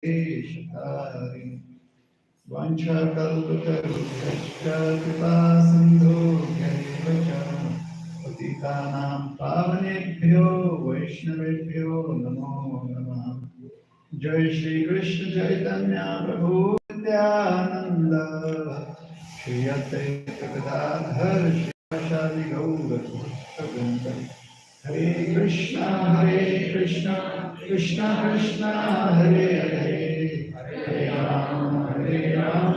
देशधारी वाञ्छाकल्पतरुभ्यश्च कृपासिन्धुभ्यैव च पतितानां पावनेभ्यो वैष्णवेभ्यो नमो नमः। जय श्री कृष्ण चैतन्य प्रभु नित्यानंद श्री अद्वैत गदाधर श्रीवासादि गौर भक्तवृंद। हरे कृष्णा कृष्णा कृष्णा हरे हरे, हरे राम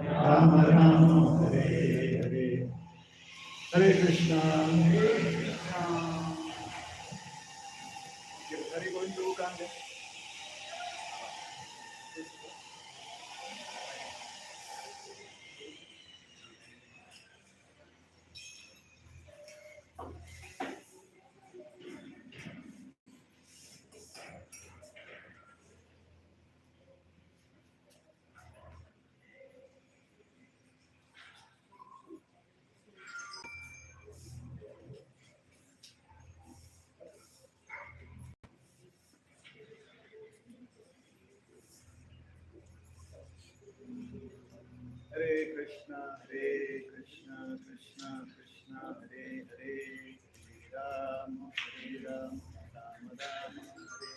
राम राम हरे हरे। हरे कृष्णा हरे गोविंद कांड। हरे कृष्णा कृष्णा कृष्णा हरे हरे, राम राम राम हरे।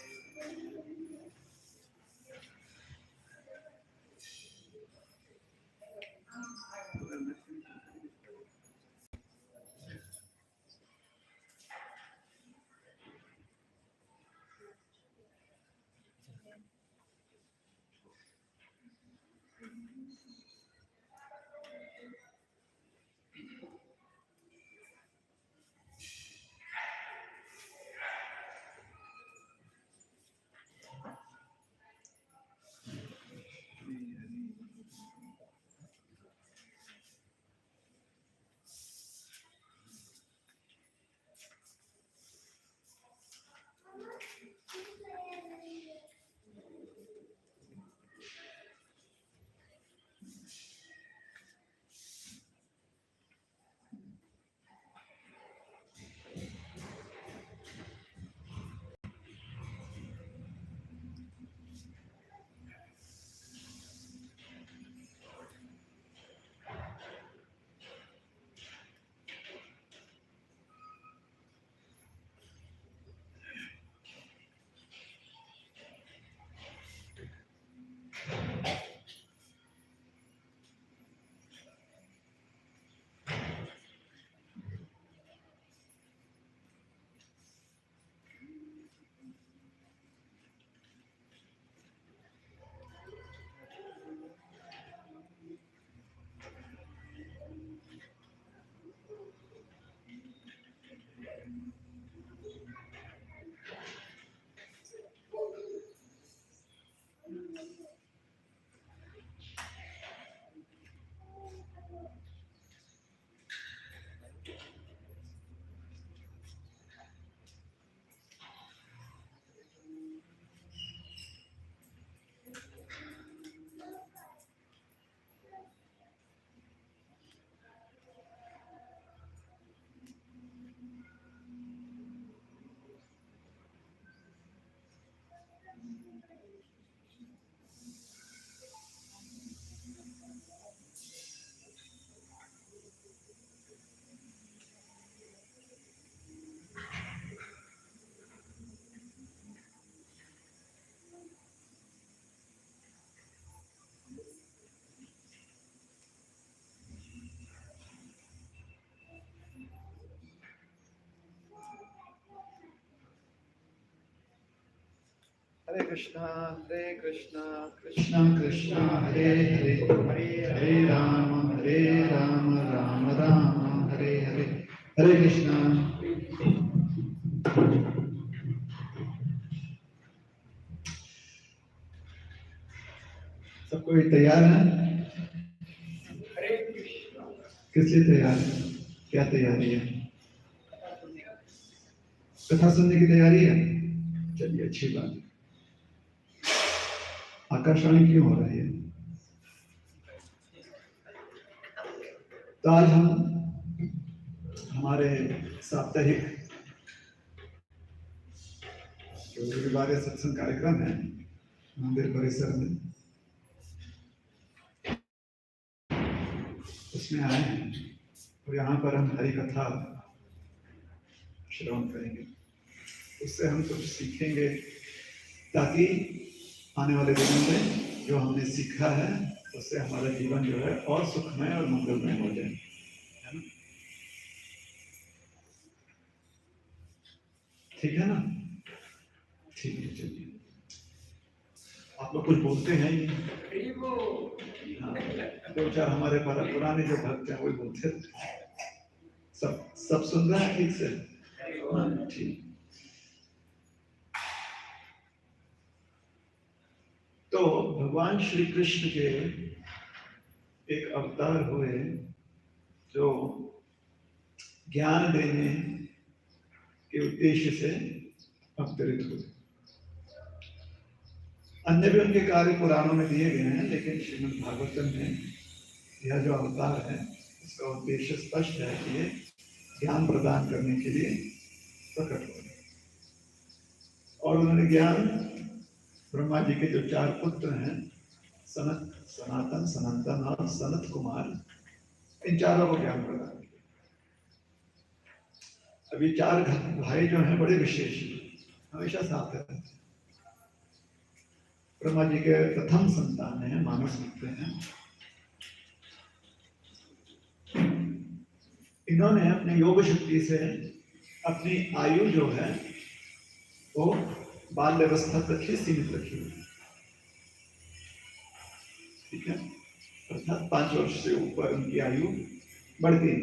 हरे कृष्णा कृष्णा कृष्णा हरे हरे, हरे राम राम राम हरे हरे। हरे कृष्णा। सब कोई तैयार है? किस लिए तैयार है? क्या तैयारी है? कथा सुनने की तैयारी है? चलिए, अच्छी बात है। आकाशवाणी क्यों हो रही है? तो आज हम हमारे साप्ताहिक जो रविवार सत्संग कार्यक्रम है मंदिर परिसर में, उसमें आए हैं और यहाँ पर हम हरि कथा श्रवण करेंगे। उससे हम कुछ सीखेंगे ताकि आने वाले दिनों में जो हमने सीखा है उससे हमारा जीवन जो है और सुखमय और मंगलमय हो जाए, है ना? ठीक है ना? ठीक है, चलिए। आप लोग कुछ बोलते हैं ही नहीं। हाँ, दो चार हमारे पुराने जो भक्त हैं वही बोलते हैं। सब सुन रहे हैं ठीक से? हाँ, ठीक। तो भगवान श्री कृष्ण के एक अवतार हुए जो ज्ञान देने के उद्देश्य से अवतरित हुए। अन्य भी उनके कार्य पुराणों में दिए गए हैं, लेकिन श्रीमद् भागवतम में यह जो अवतार है इसका उद्देश्य स्पष्ट है कि ये ज्ञान प्रदान करने के लिए प्रकट हुए। और उन्होंने ज्ञान ब्रह्मा जी के जो चार पुत्र हैं, सनत, सनातन, सनातन और सनत कुमार, इन चारों को ज्ञान प्रदान किया। अभी चार भाई जो हैं बड़े विशेष, हमेशा साथ रहते हैं। ब्रह्मा जी के प्रथम संतान है, मानस पुत्र हैं। इन्होंने अपने योग शक्ति से अपनी आयु जो है वो बाल्यावस्था तक ही सीमित रखी हुई, ठीक है? अर्थात 5 वर्ष से ऊपर उनकी आयु बढ़ती है,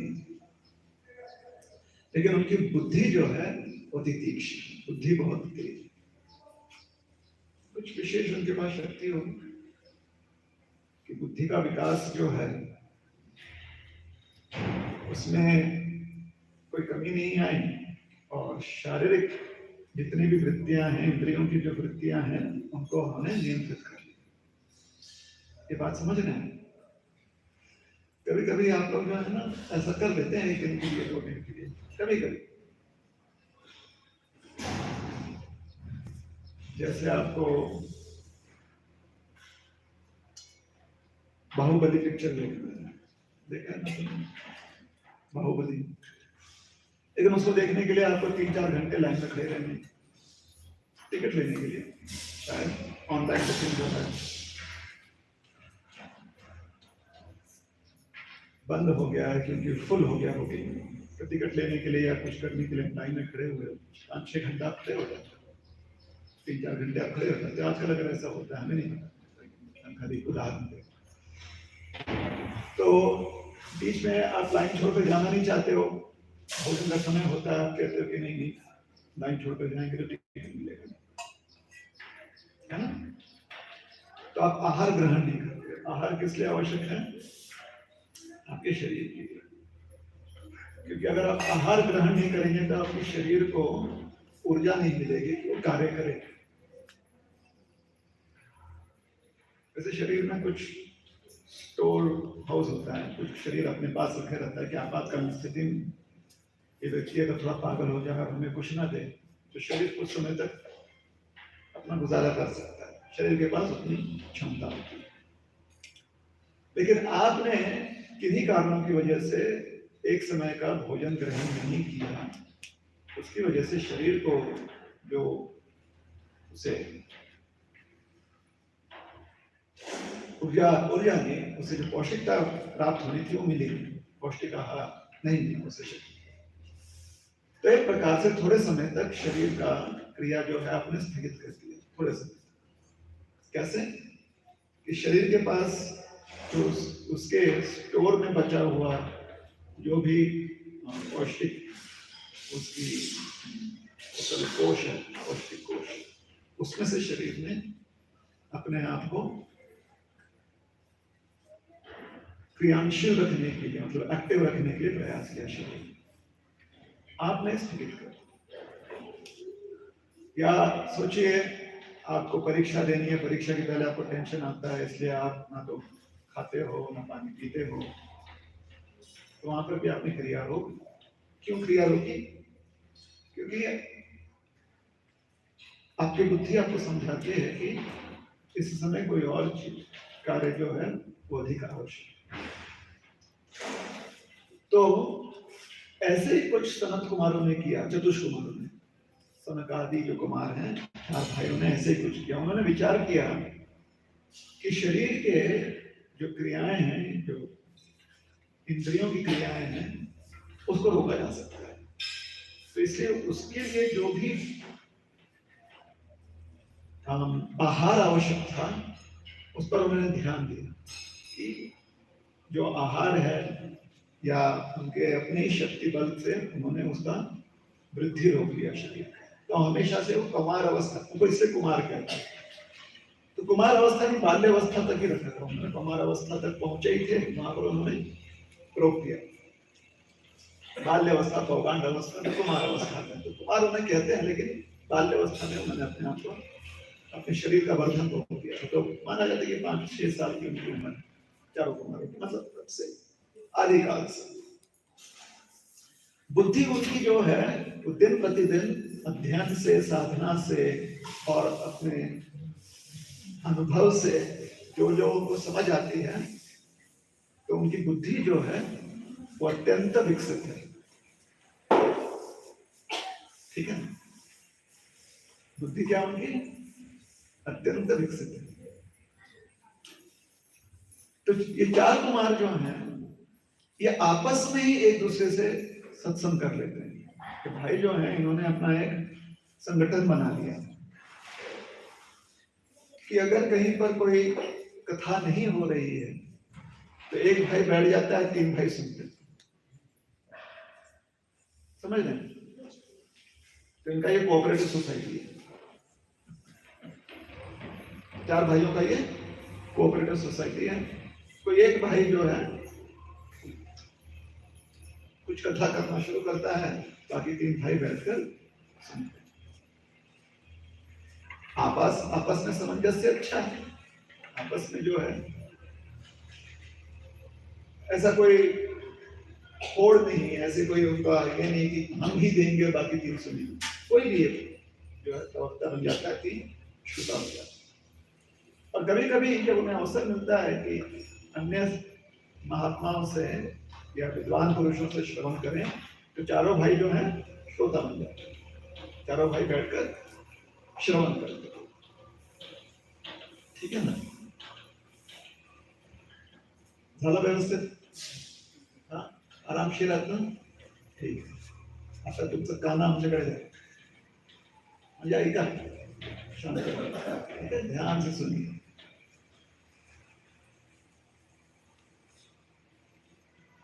लेकिन उनकी बुद्धि जो है वो तीक्ष्ण, बुद्धि बहुत तेज। कुछ विशेष उनके पास शक्ति हो कि बुद्धि का विकास जो है उसमें कोई कमी नहीं आई, और शारीरिक जितनी भी वृत्तियां हैं, इंद्रियों की जो वृत्तियां हैं, उनको हमने नियंत्रित कर लिया। ये बात समझ रहे हैं? कभी कभी आप लोग जो है ना ऐसा कर लेते हैं, 1 दिन के लिए 2 दिन के लिए, कभी कभी। जैसे आपको बाहुबली पिक्चर देखा है ना, बाहुबली, लेकिन उसको देखने के लिए आपको 3-4 घंटे लाइन में खड़े रहने, टिकट लेने के लिए, शायद ऑनलाइन बुकिंग जो है बंद हो गया है क्योंकि फुल हो गया बुकिंग। तो टिकट लेने के लिए या कुछ करने के लिए लाइन में खड़े हुए 5-6 घंटा आप खड़े हो जाते हो, 3-4 घंटे आप खड़े हो जाते हो। आजकल अगर ऐसा होता है, हमें नहीं पता, खाली उदाहरण दे। तो बीच में आप लाइन छोड़कर जाना नहीं चाहते हो, भोजन का समय होता है, आप कहते हो कि नहीं लाइन छोड़कर जाएंगे तो टिकट मिलेगा, है ना? तो आप आहार ग्रहण नहीं करते। आहार किस लिए आवश्यक है? आपके शरीर के लिए, क्योंकि अगर आप आहार ग्रहण नहीं करेंगे तो आपके शरीर को ऊर्जा नहीं मिलेगी कि वो कार्य करे। वैसे शरीर में कुछ स्टोर हाउस होता है, कुछ शरीर अपने पास रखे रहता है कि आपातकालीन स्थिति में ये व्यक्ति अगर थोड़ा पागल हो जाए और हमें कुछ ना दे तो शरीर कुछ समय तक अपना गुजारा कर सकता है, शरीर के पास उतनी क्षमता होती है। लेकिन आपने किन्हीं कारणों की वजह से एक समय का भोजन ग्रहण नहीं किया, उसकी वजह से शरीर को जो उसे ऊर्जा ने उसे जो पौष्टिकता प्राप्त होनी थी वो मिली, पौष्टिक आहार नहीं मिला उसे शरीर। तो एक प्रकार से थोड़े समय तक शरीर का क्रिया जो है आपने स्थगित कर दिया, थोड़े समय तक। कैसे? कि शरीर के पास जो उसके स्टोर में बचा हुआ जो भी पौष्टिक उसकी कोश है, पौष्टिक कोश, उसमें से शरीर ने अपने आप को क्रियाशील रखने के लिए, मतलब एक्टिव रखने के लिए प्रयास किया। शरीर आपने स्थगित कर, या सोचिए आपको परीक्षा देनी है, परीक्षा के पहले आपको टेंशन आता है, इसलिए आप ना तो खाते हो ना पानी पीते हो, तो वहां पर भी आपने क्रिया रोक। क्यों क्रिया रोकी? क्योंकि आपकी बुद्धि आपको समझाती है कि इस समय कोई और कार्य जो है वो अधिक आवश्यक। तो ऐसे ही कुछ सनत कुमारों ने किया, चतुष कुमारों ने, सनक आदि जो कुमार हैं चार भाइयों ने ऐसे ही कुछ किया। उन्होंने विचार किया कि शरीर के जो क्रियाएं हैं, जो इंद्रियों की क्रियाएं हैं, उसको रोका जा सकता है। तो इसलिए उसके लिए जो भी आहार आवश्यक था उस पर उन्होंने ध्यान दिया कि जो आहार है या उनके अपने शक्ति बल से उन्होंने उसका वृद्धि रोक लिया शरीर। तो हमेशा से वो कुमार अवस्था, उनको इससे कुमार कहते हैं। तो कुमार अवस्था की बाल्य अवस्था तक ही रखा था उन्होंने, कुमार अवस्था तक पहुंचे ही थे, वहां पर उन्होंने रोक दिया। बाल्य अवस्था, पौगांड अवस्था, तो कुमार अवस्था है, तो कुमार उन्हें कहते हैं, लेकिन बाल्य अवस्था में उन्होंने अपने आप को, अपने शरीर का वर्धन रोक दिया। तो माना जाता है कि 5-6 साल की उनकी उम्र चारों कुमारों की, मतलब तब से आदिकाल से। बुद्धि उनकी जो है वो दिन प्रतिदिन अध्ययन से, साधना से और अपने अनुभव से जो जो उनको समझ आती है, तो उनकी बुद्धि जो है वो अत्यंत विकसित है। ठीक है, बुद्धि क्या उनकी अत्यंत विकसित है। तो ये चार कुमार जो हैं ये आपस में ही एक दूसरे से सत्संग कर लेते हैं कि भाई जो हैं इन्होंने अपना एक संगठन बना लिया कि अगर कहीं पर कोई कथा नहीं हो रही है तो एक भाई बैठ जाता है, 3 भाई सुनते हैं। समझ रहे हैं? तो इनका ये कोऑपरेटिव सोसाइटी है, 4 भाइयों का ये कोऑपरेटिव सोसाइटी है। कोई एक भाई जो है कुछ कथा करना शुरू करता है, बाकी 3 भाई बैठकर सुनते हैं। आपस में सामंजस्य अच्छा है, आपस में जो है ऐसा कोई होड़ नहीं है, ऐसे कोई उनका ये नहीं कि हम ही देंगे बाकी 3 सुनेंगे। कोई भी जो है प्रवक्ता बन जाता है, 3 श्रोता हो जाता है। और कभी कभी जब उन्हें अवसर मिलता है कि अन्य महात्माओं से या विद्वान पुरुषों से श्रवण करें, तो चारों भाई जो हैं श्रोता बन जाते हैं, चारों भाई बैठकर श्रवण करते हैं। ठीक है ना? झाला व्यवस्थित? हाँ, आरामशीर आहात? ठीक आहे. आता तुमचं काना आमच्याकडे आहे, म्हणजे ऐका शांत, ठीक है, ध्यान से सुनिए।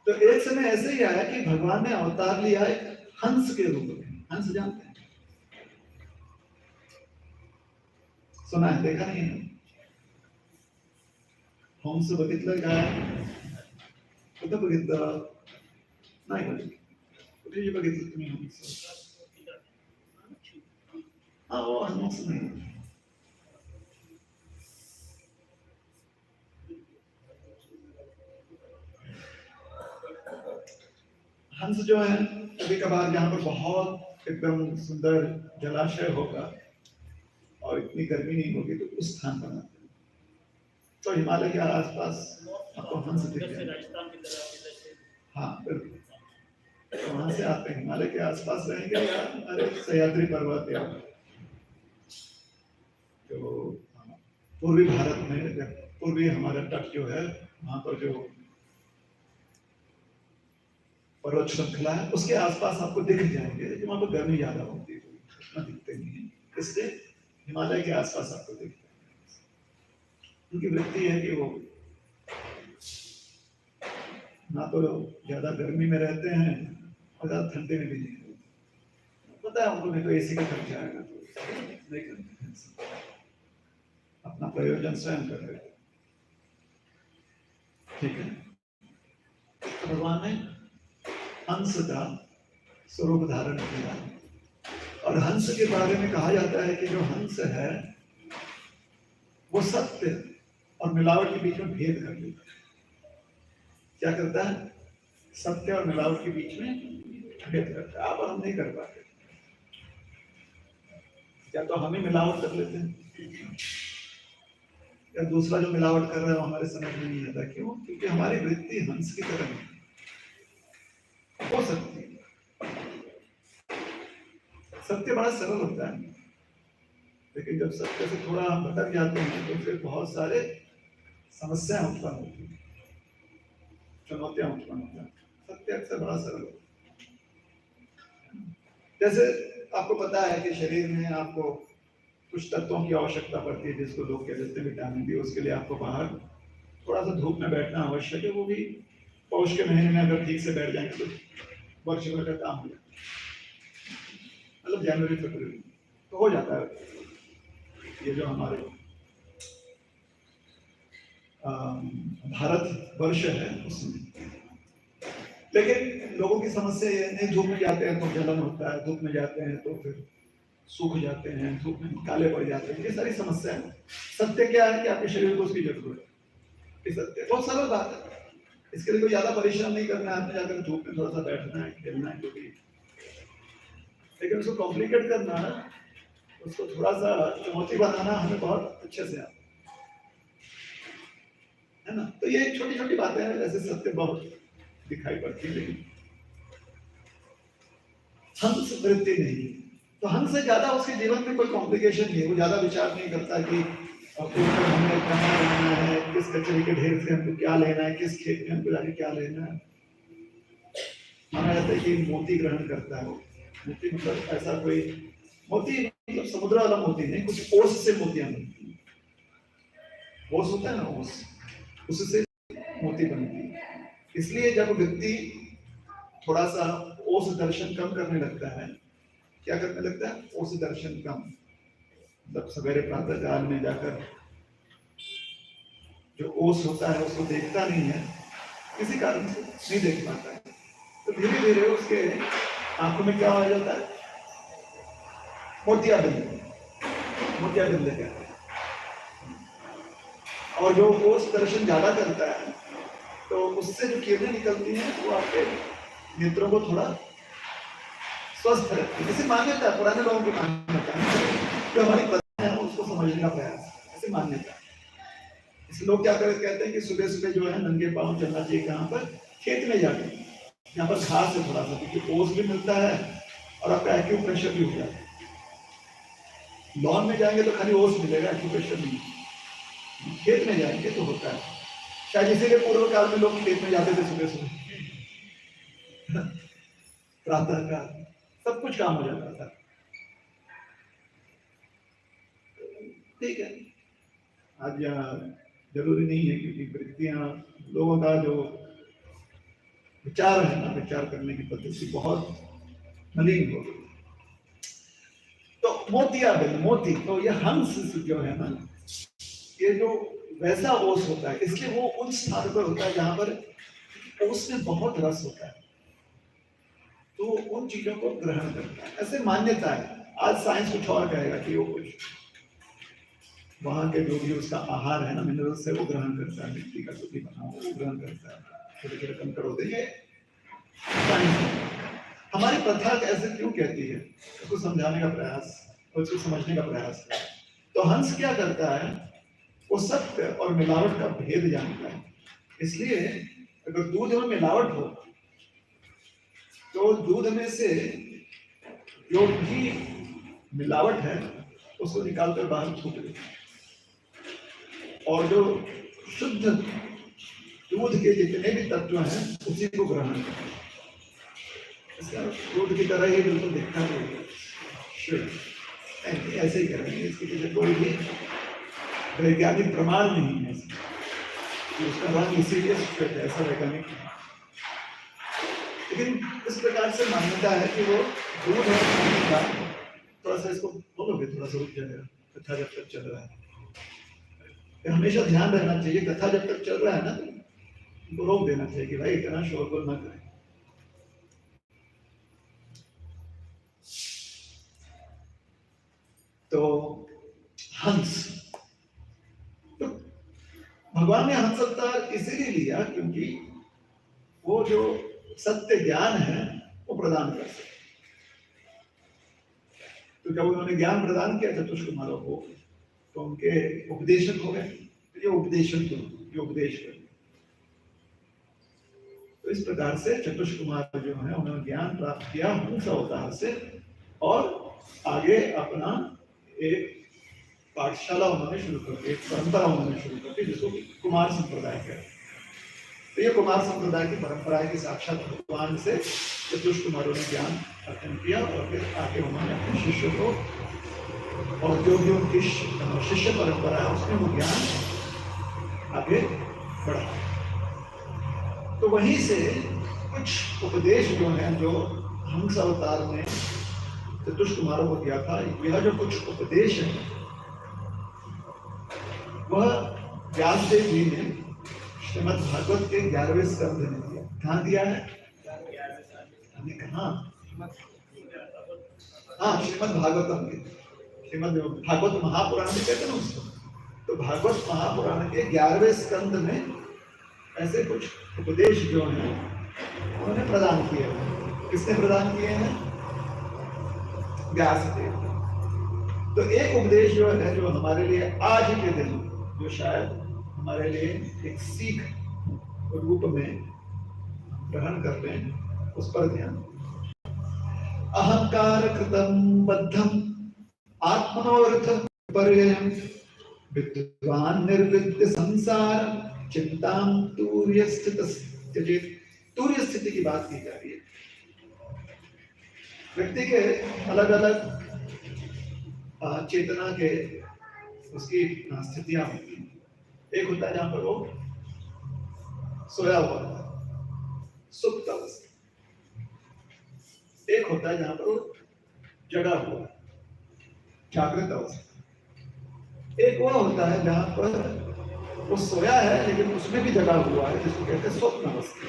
तो एक समय ऐसे ही आया कि भगवान ने अवतार लिया है हंस के रूप में। हंस जानते हैं? सुना है, देखा नहीं है? हंस बघितलं काय? कुठं बघितलं? नाही बघितलं. कुठे बघितलं तुम्ही हंस? हाँ, वो हंस नहीं, हंस जो है कभी कभार जहाँ पर बहुत एकदम सुंदर जलाशय होगा और इतनी गर्मी नहीं होगी तो उस स्थान पर आते हैं। तो हिमालय के आसपास आपको हंस दिख जाएंगे। हाँ बिल्कुल, तो वहां से आते हैं, हिमालय के आसपास रहेंगे या हमारे सह्याद्री पर्वत या जो पूर्वी भारत में, पूर्वी हमारा तट जो है वहां पर जो पर्वत श्रृंखला है उसके आसपास आपको दिख जाएंगे, लेकिन वहां पर गर्मी ज्यादा होती है, उतना दिखते नहीं है, इसलिए हिमालय के आसपास आपको दिखते हैं। उनकी वृत्ति है कि वो ना तो ज्यादा गर्मी में रहते हैं और ज्यादा ठंडे में भी नहीं रहते। पता है उनको, नहीं तो एसी का खर्चा आएगा, तो नहीं करते, अपना प्रयोजन स्वयं कर रहे। ठीक है, तो भगवान ने हंस का स्वरूप धारण किया। और हंस के बारे में कहा जाता है कि जो हंस है वो सत्य और मिलावट के बीच में भेद कर लेता है। क्या करता है? सत्य और मिलावट के बीच में भेद करता है। आप और हम नहीं कर पाते, या तो हम ही मिलावट कर लेते हैं या दूसरा जो मिलावट कर रहा है वो हमारे समझ में नहीं आता। क्यों? क्योंकि हमारी वृत्ति हंस की तरह नहीं हो सकती। सत्य बड़ा सरल होता है, लेकिन जब सत्य से थोड़ा भटक जाते हैं तो फिर बहुत सारे समस्याएं उत्पन्न होती हैं, चुनौतियां उत्पन्न होती हैं। सत्य अक्सर बड़ा सरल होता है। जैसे आपको पता है कि शरीर में आपको कुछ तत्वों की आवश्यकता पड़ती है, जिसको लोग कह देते हैं विटामिन डी। उसके लिए आपको बाहर थोड़ा सा धूप में बैठना आवश्यक है। वो भी पौष के महीने में अगर ठीक से बैठ जाएंगे तो वर्ष भर का काम हो जाता है, मतलब जनवरी फरवरी तो हो जाता है। ये जो हमारे भारत वर्ष है उसमें। लेकिन लोगों की समस्या ये नहीं, धूप में जाते हैं तो जलन होता है, धूप में जाते हैं तो फिर सूख जाते हैं, धूप में काले पड़ जाते हैं, ये सारी समस्या है। सत्य क्या है कि आपके शरीर को उसकी जरूरत है। सत्य बहुत सरल बात है, इसके लिए कोई ज्यादा परिश्रम नहीं करना है। आपने जाकर धूप में थोड़ा सा बैठना है, खेलना है, जो भी। लेकिन उसको कॉम्प्लिकेट करना है, उसको थोड़ा सा चुनौती बनाना हमें बहुत अच्छे से आता है ना। तो ये छोटी छोटी बातें हैं, ऐसे सत्य बहुत दिखाई पड़ती है। लेकिन हंस वृत्ति नहीं, तो हंस से ज्यादा उसके जीवन में कोई कॉम्प्लिकेशन नहीं है। वो ज्यादा विचार नहीं करता कि हमें कहाँ रहना है, किस कचरे के ढेर से हमको क्या लेना है, किस खेत में हमको जाके क्या लेना है। माना जाता है कि मोती ग्रहण करता है। मोती मतलब ऐसा कोई मोती, मतलब समुद्र वाला मोती नहीं, कुछ ओस से मोतियां बनती है। ओस होता है ना, ओस, उससे मोती बनती है। इसलिए जब व्यक्ति थोड़ा सा ओस दर्शन कम करने लगता है, क्या करने लगता है? ओस दर्शन कम, मतलब सवेरे प्रातः काल में जाकर जो ओस होता है उसको देखता नहीं है, किसी कारण से नहीं देख पाता है, तो धीरे धीरे उसके आंखों में क्या हो जाता है? मोतियाबिंद, मोतियाबिंद कहते हैं। और जो ओस दर्शन ज्यादा करता है तो उससे जो किरणें निकलती हैं वो आपके नेत्रों को थोड़ा स्वस्थ रखती है। ऐसी मान्यता है, पुराने लोगों की मान्यता है, जो हमारी प्रथा है उसको समझने का प्रयास, ऐसी मान्यता है। इसलिए लोग क्या कहते हैं कि सुबह सुबह जो है नंगे पांव चलना चाहिए। कहाँ पर? खेत में जाकर, यहाँ पर घास है थोड़ा सा, क्योंकि ओस भी मिलता है और आपका एक्यूप्रेशर भी हो जाता है। लॉन में जाएंगे तो खाली ओस मिलेगा, एक्यूप्रेशर नहीं। खेत में जाएंगे तो होता है। शायद इसीलिए पूर्व काल में लोग खेत में जाते थे सुबह सुबह प्रातः काल, सब कुछ काम हो जाता था। ठीक है, आज यहाँ जरूरी नहीं है, क्योंकि वृत्तियां, लोगों का जो विचार है ना, विचार करने की पद्धति बहुत मलिन हो गई। तो मोतियाबिंद, मोती, तो ये हंस जो है ना, ये जो वैसा ओस होता है, इसलिए वो उन स्थान पर होता है जहां पर ओस में बहुत रस होता है, तो उन चीजों को ग्रहण करता है, ऐसे मान्यता है। आज साइंस कुछ और कहेगा कि वो कुछ वहां के जो भी उसका आहार है ना, मिनरल से वो ग्रहण करता है, मिट्टी का जो भी बना हो वो ग्रहण करता है, छोटे छोटे कंकड़ होते हैं। साइंस हमारी प्रथा ऐसे क्यों कहती है, उसको समझाने का प्रयास और उसको समझने का प्रयास है। तो हंस क्या करता है? वो सत्य और मिलावट का भेद जानता है। इसलिए अगर दूध में मिलावट हो तो दूध में से जो भी मिलावट है उसको निकालकर बाहर थूक देता है, और जो शुद्ध दूध के जितने भी तत्व हैं उसी को ग्रहण करता है। इसका दूध की तरह ही बिल्कुल दिखता है, ऐसे ही करेंगे। इसके पीछे कोई भी वैज्ञानिक प्रमाण नहीं है, उसका रंग इसीलिए श्वेत है, ऐसा वैज्ञानिक। लेकिन इस प्रकार से मान्यता है कि वो दूध है। थोड़ा सा इसको बोलोगे, थोड़ा सा रुक जाएगा। कथा जब तक चल रहा है, हमेशा ध्यान रहना चाहिए, कथा जब तक चल रहा है ना तो रोक देना चाहिए कि भाई इतना शोरगुल ना करें। तो हंस, तो भगवान ने हंस अवतार इसीलिए लिया क्योंकि वो जो सत्य ज्ञान है वो प्रदान कर सके। तो जब उन्होंने ज्ञान प्रदान किया चतुष कुमारों को, तो उनके उपदेशक हो गए। तो ये उपदेशन को, ये उपदेश कर। तो इस प्रकार से चतुष्कुमार जो है उन्होंने ज्ञान प्राप्त किया हंस अवतार से, और आगे अपना एक पाठशाला उन्होंने शुरू कर दी, एक परंपरा उन्होंने शुरू कर दी जिसको कुमार संप्रदाय कहते हैं। तो ये कुमार संप्रदाय की परंपरा है कि साक्षात भगवान से चतुष्कुमारों ने ज्ञान अर्जन किया, और फिर आगे उन्होंने अपने शिष्य को, और जो भी उनकी शिष्य परंपरा है उसमें वो ज्ञान आगे बढ़ा। तो वहीं से कुछ उपदेश जो है, जो हंस अवतार में चतुष्कुमारों को दिया था, यह जो कुछ उपदेश है वह व्यासदेव जी ने श्रीमद् भागवत के 11वें स्कंध में दिया। कहाँ दिया है? हमने कहा हाँ, श्रीमद् भागवतम के, श्रीमद् भागवत महापुराण भी कहते हैं उसको। तो भागवत महापुराण के 11वें स्कंद में ऐसे कुछ उपदेश जो हैं उन्होंने प्रदान किए हैं। किसने प्रदान किए हैं? व्यासदेव। तो एक उपदेश जो है, जो हमारे लिए आज के दिन, जो शायद हमारे लिए एक सीख रूप में ग्रहण कर लें, उस पर ध्यान। अहंकार कृतम बद्धम आत्मनोरथ पर्ययम् विद्वान निर्विद्य संसार चिंताम तूर्य स्थित त्यजेत। तूर्य स्थिति की बात की जा रही है। व्यक्ति के अलग अलग चेतना के उसकी स्थितियां होती हैं। एक होता है जहां पर वो सोया हुआ है, सुप्त अवस्था। एक होता है जहां पर वो जगा हुआ है, जागृत अवस्था। एक वो होता है जहां पर वो सोया है लेकिन उसमें भी जगा हुआ है, जिसको कहते हैं स्वप्न अवस्था।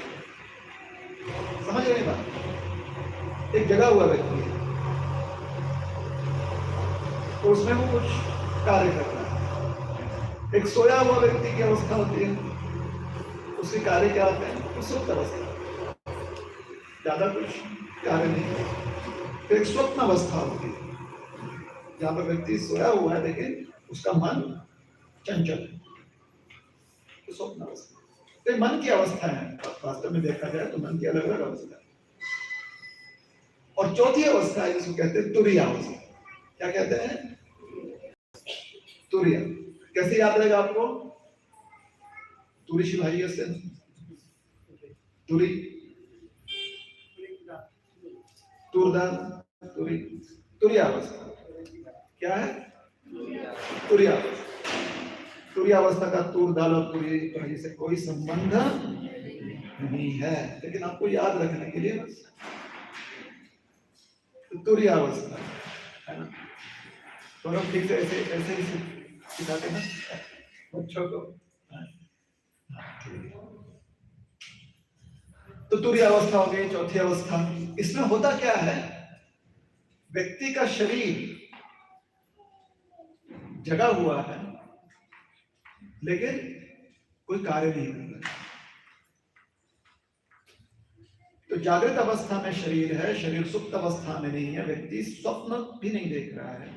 समझ रहे बात? एक जगा हुआ व्यक्ति है तो उसमें वो कुछ कार्य कर रहा है। एक सोया हुआ व्यक्ति की अवस्था होती है, उसके कार्य क्या होते हैं? वो सुप्त अवस्था, ज्यादा कुछ कार्य नहीं। तो एक स्वप्न अवस्था होती है जहां पर व्यक्ति सोया हुआ है लेकिन उसका मन चंचल है, तो स्वप्न अवस्था। तो मन की अवस्था है, वास्तव में देखा जाए तो मन की अलग अलग अवस्था है। और चौथी अवस्था है जिसको कहते हैं तुरीय अवस्था। क्या कहते हैं? तुरीय। कैसे याद रहेगा आपको? तुरी भाई से तुरी, तुरदान, तुरी, तुरीय अवस्था क्या है? तुरीय अवस्था। तुरीय अवस्था का तुर दाल और तुरी से कोई संबंध नहीं है, लेकिन आपको याद रखने के लिए बस तुरीय अवस्था है ना। तो हम ठीक से ऐसे ऐसे ही सिखाते हैं बच्चों को। तो तुरीय अवस्था हो गई, चौथी अवस्था। इसमें होता क्या है? व्यक्ति का शरीर जगा हुआ है लेकिन कोई कार्य नहीं कर रहा। तो जागृत अवस्था में शरीर है, शरीर सुप्त अवस्था में नहीं है, व्यक्ति स्वप्न भी नहीं देख रहा है,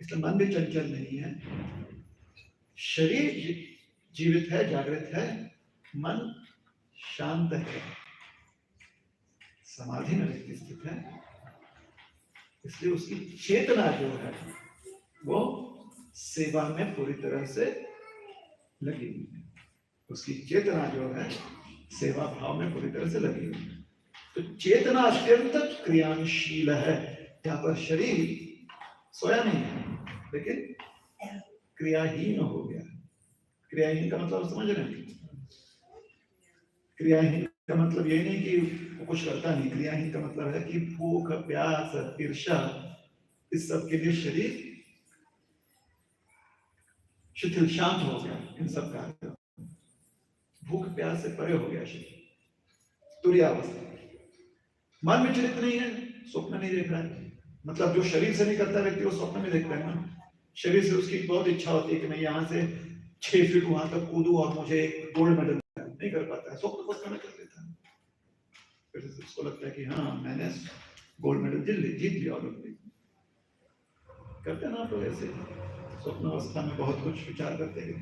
इसलिए मन भी चंचल नहीं है। शरीर जीवित है, जागृत है, मन शांत है, समाधि में व्यक्ति स्थित है। इसलिए उसकी चेतना जो है वो सेवा में पूरी तरह से लगी हुई है। उसकी चेतना जो है सेवा भाव में पूरी तरह से लगी हुई है। तो चेतना अत्यंत क्रियाशील है, जहां पर शरीर सोया नहीं है लेकिन क्रियाहीन हो गया। क्रियाहीन का मतलब समझ रहे हैं? क्रियाहीन का मतलब ये नहीं कि वो कुछ करता नहीं। क्रियाहीन का मतलब है कि भूख, प्यास, ईर्ष्या, इस सब के लिए शरीर शिथिल, शांत हो गया। इन सब का भूख प्यास से परे हो गया शरीर, तुरीय अवस्था। मन विचलित नहीं है, स्वप्न नहीं देख रहा है। मतलब जो शरीर से नहीं करता व्यक्ति वो स्वप्न में देखता है ना। शरीर से उसकी बहुत इच्छा होती है कि मैं यहाँ से 6 फीट वहां तक कूदूं और मुझे एक गोल्ड मेडल, नहीं कर पाता है। स्वप्न अवस्था में कर लेता है, फिर उसको लगता है कि हाँ मैंने गोल्ड मेडल जीत लिया ओलंपिक। करते ना तो ऐसे स्वप्न अवस्था में बहुत कुछ विचार करते हैं।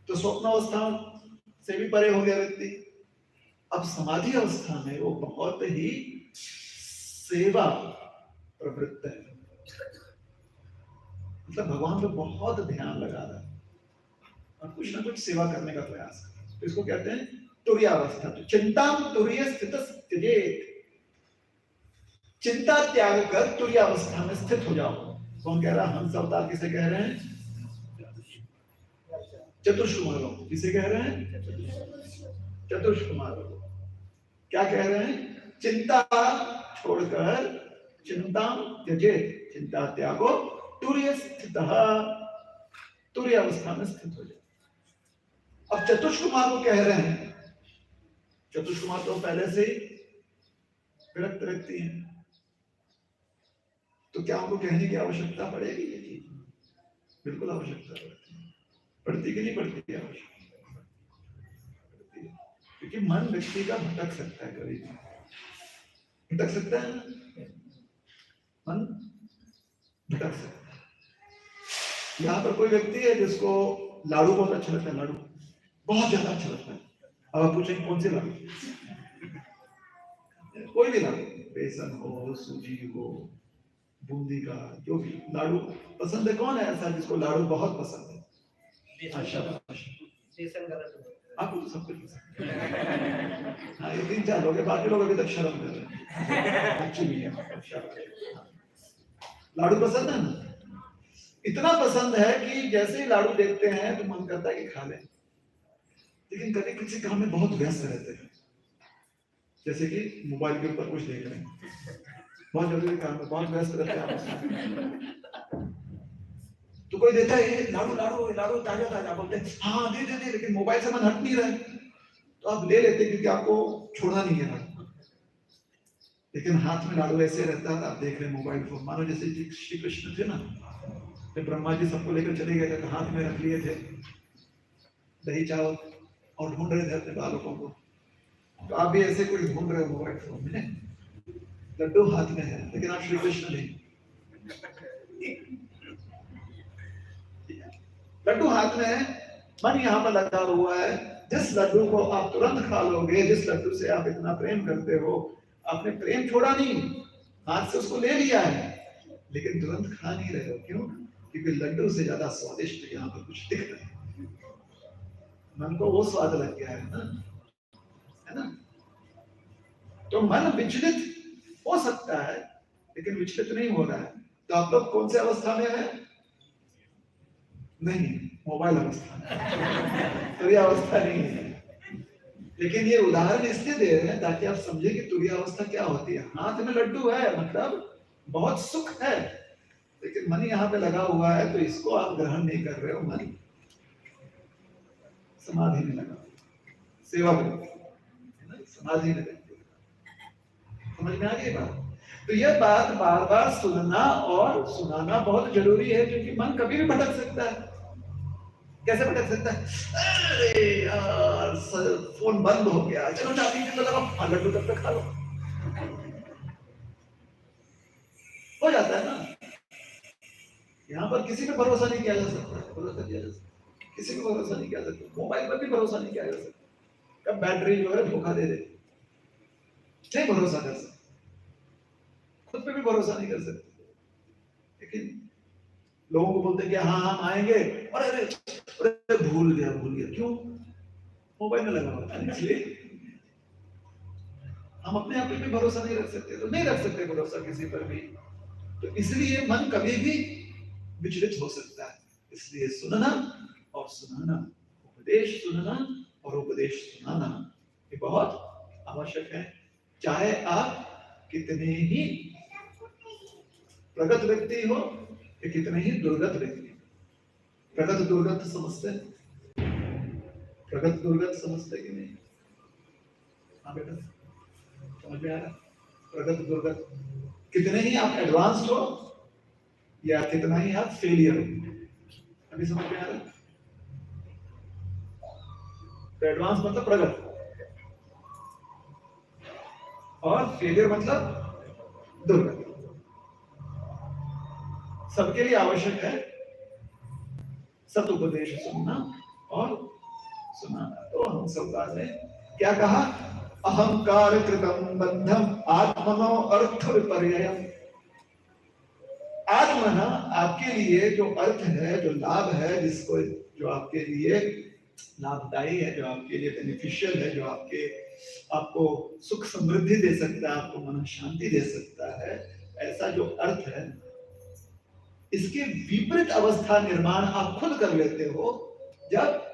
तो स्वप्न अवस्था से भी परे हो गया व्यक्ति। अब समाधि अवस्था में वो बहुत ही सेवा प्रवृत्त है, मतलब भगवान पे बहुत ध्यान लगा रहा है और कुछ ना कुछ सेवा करने का प्रयास कर। तो इसको कहते हैं तुर्यावस्था। तो चिंता तुर्य स्थित त्यजेत, चिंता त्याग कर तुर्यावस्था में स्थित हो जाओ। कौन कह रहा है? हंस अवतार किसे कह रहे हैं? चतुष्कुमारों। किसे कह रहे हैं? चतुष्कुमारों। क्या कह रहे हैं? चिंता छोड़कर, चिंता त्यजेत, चिंता त्यागो, तुर्य स्थित, तुर्य अवस्था में स्थित हो जाए। अब चतुष्कुमार को कह रहे हैं, चतुष्कुमार तो पहले से विरक्त व्यक्ति हैं, तो क्या उनको कहने की आवश्यकता पड़ेगी? ये चीज बिल्कुल आवश्यकता पड़ती कि नहीं पड़ती? आवश्यकता, क्योंकि मन व्यक्ति का भटक सकता है, कभी भटक सकता है ना, मन भटक सकता है। यहाँ पर कोई व्यक्ति है जिसको लाड़ू बहुत अच्छा लगता है, लाड़ू बहुत ज्यादा अच्छा लगता है। अब आप पूछेंगे कौन से लाड़ू? कोई भी लाड़ू, बेसन हो, सूजी हो, बूंदी का, जो भी लाड़ू पसंद है। कौन है ऐसा जिसको लाड़ू बहुत पसंद है? आपको तो सब कुछ पसंद है। हाँ, ये 3-4 लोग हैं, बाकी लोग अभी तक शर्म कर रहे हैं। लाड़ू पसंद है ना? इतना पसंद है कि जैसे ही लाड़ू देखते हैं तो मन करता है कि खा लें, लेकिन कभी किसी काम में बहुत व्यस्त रहते हैं, जैसे कि मोबाइल के ऊपर कुछ देख रहे हैं, बहुत जरूरी काम में बहुत व्यस्त रहते हैं। तो कोई देता है लाड़ू लाड़ू लाड़ू ताजा ताजा, बोलते हैं हाँ दे दे दे, लेकिन मोबाइल से मन हट नहीं रहा है, तो आप ले लेते क्योंकि आपको छोड़ना नहीं है लाड़ू। लेकिन हाथ में लाड़ू ऐसे रहता है, आप देख रहे हैं मोबाइल फोन, मानो जैसे श्री कृष्ण थे ना, जब ब्रह्मा जी सबको लेकर चले गए थे तो हाथ में रख लिए थे दही चावल और ढूंढ रहे थे अपने बालकों को। तो आप भी ऐसे कोई ढूंढ रहे हो मोबाइल फोन में, लड्डू हाथ में है लेकिन आप श्री कृष्ण नहीं। लड्डू हाथ में है, मन यहाँ पर लगा हुआ है। जिस लड्डू को आप तुरंत खा लोगे, जिस लड्डू से आप इतना प्रेम करते हो, आपने प्रेम छोड़ा नहीं, हाथ से उसको ले लिया है, लेकिन तुरंत खा नहीं रहे हो। क्यों? क्योंकि लड्डू से ज्यादा स्वादिष्ट यहाँ पर कुछ दिख रहा है, मन को वो स्वाद लग गया है ना? तो मन विचलित हो सकता है लेकिन विचलित नहीं हो रहा है। तो आप लोग कौन से अवस्था में है? नहीं, मोबाइल अवस्था में, तुरीय अवस्था नहीं है। लेकिन ये उदाहरण इसलिए दे रहे हैं ताकि आप समझे कि तुरीय अवस्था क्या होती है। हाथ में लड्डू है, मतलब बहुत सुख है, लेकिन मन यहाँ पे लगा हुआ है, तो इसको आप ग्रहण नहीं कर रहे हो। मन समाधि में लगा, सेवा में, समाधि में। समझ में आ गई बात? तो यह बात बार बार सुनना और सुनाना बहुत जरूरी है, क्योंकि मन कभी भी भटक सकता है। कैसे भटक सकता है? अरे यार फोन बंद हो गया, चलो चाबी के लगाओ, लड्डू तब तक खा लो, हो जाता है ना। यहाँ पर किसी पे भरोसा नहीं किया जा सकता, भरोसा किया जा सकता, किसी पे भरोसा नहीं किया जा सकता। मोबाइल पर भी भरोसा नहीं किया जा सकता, कब बैटरी जो है धोखा दे दे, नहीं भरोसा कर सकते। खुद पे भी भरोसा नहीं कर सकते, लेकिन लोगों को बोलते हैं कि हाँ हम आएंगे, और अरे भूल गया। क्यों? मोबाइल में लगा हुआ है, इसलिए हम अपने आप पे भी भरोसा नहीं रख सकते। तो नहीं रख सकते भरोसा किसी पर भी, तो इसलिए मन कभी भी विचलित हो सकता है। इसलिए सुनना और सुनाना, उपदेश सुनना और उपदेश सुनाना, ये बहुत आवश्यक है। चाहे आप कितने ही प्रगत व्यक्ति हो या कितने ही दुर्गत व्यक्ति। प्रगत दुर्गत समझते हैं? प्रगत दुर्गत समझते कि नहीं? हाँ बेटा, समझ में आ रहा? प्रगत दुर्गत, कितने ही आप एडवांस्ड हो या कितना ही आप फेलियर हो, अभी समझ में आ रहा? तो एडवांस मतलब प्रगत, और फेलियर मतलब दुर्गत। सबके लिए आवश्यक है सत उपदेश सुनना और सुनाना। तो हम सब ने क्या कहा, अहंकार कृतम बंधम आत्मनो अर्थ विपर्ययम्। आत्मना आपके लिए जो अर्थ है, जो लाभ है, जिसको जो आपके लिए लाभदायी है, जो आपके लिए बेनिफिशियल है, जो आपको सुख समृद्धि दे सकता है, आपको मन शांति दे सकता है, ऐसा जो अर्थ है, इसके विपरीत अवस्था निर्माण आप खुद कर लेते हो जब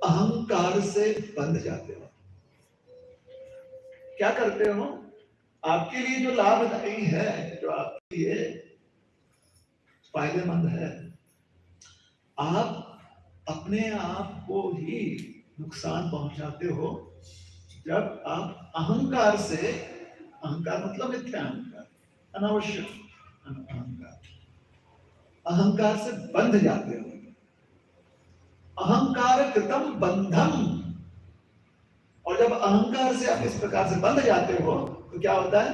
अहंकार से बंध जाते हो। क्या करते हो, आपके लिए जो लाभदायी है, जो आपके लिए फायदेमंद है, आप अपने आप को ही नुकसान पहुंचाते हो जब आप अहंकार से, अहंकार मतलब मिथ्या अहंकार, अनावश्यक अहंकार, अहंकार से बंध जाते हो। अहंकार कृतम बंधम, और जब अहंकार से आप इस प्रकार से बंध जाते हो तो क्या होता है,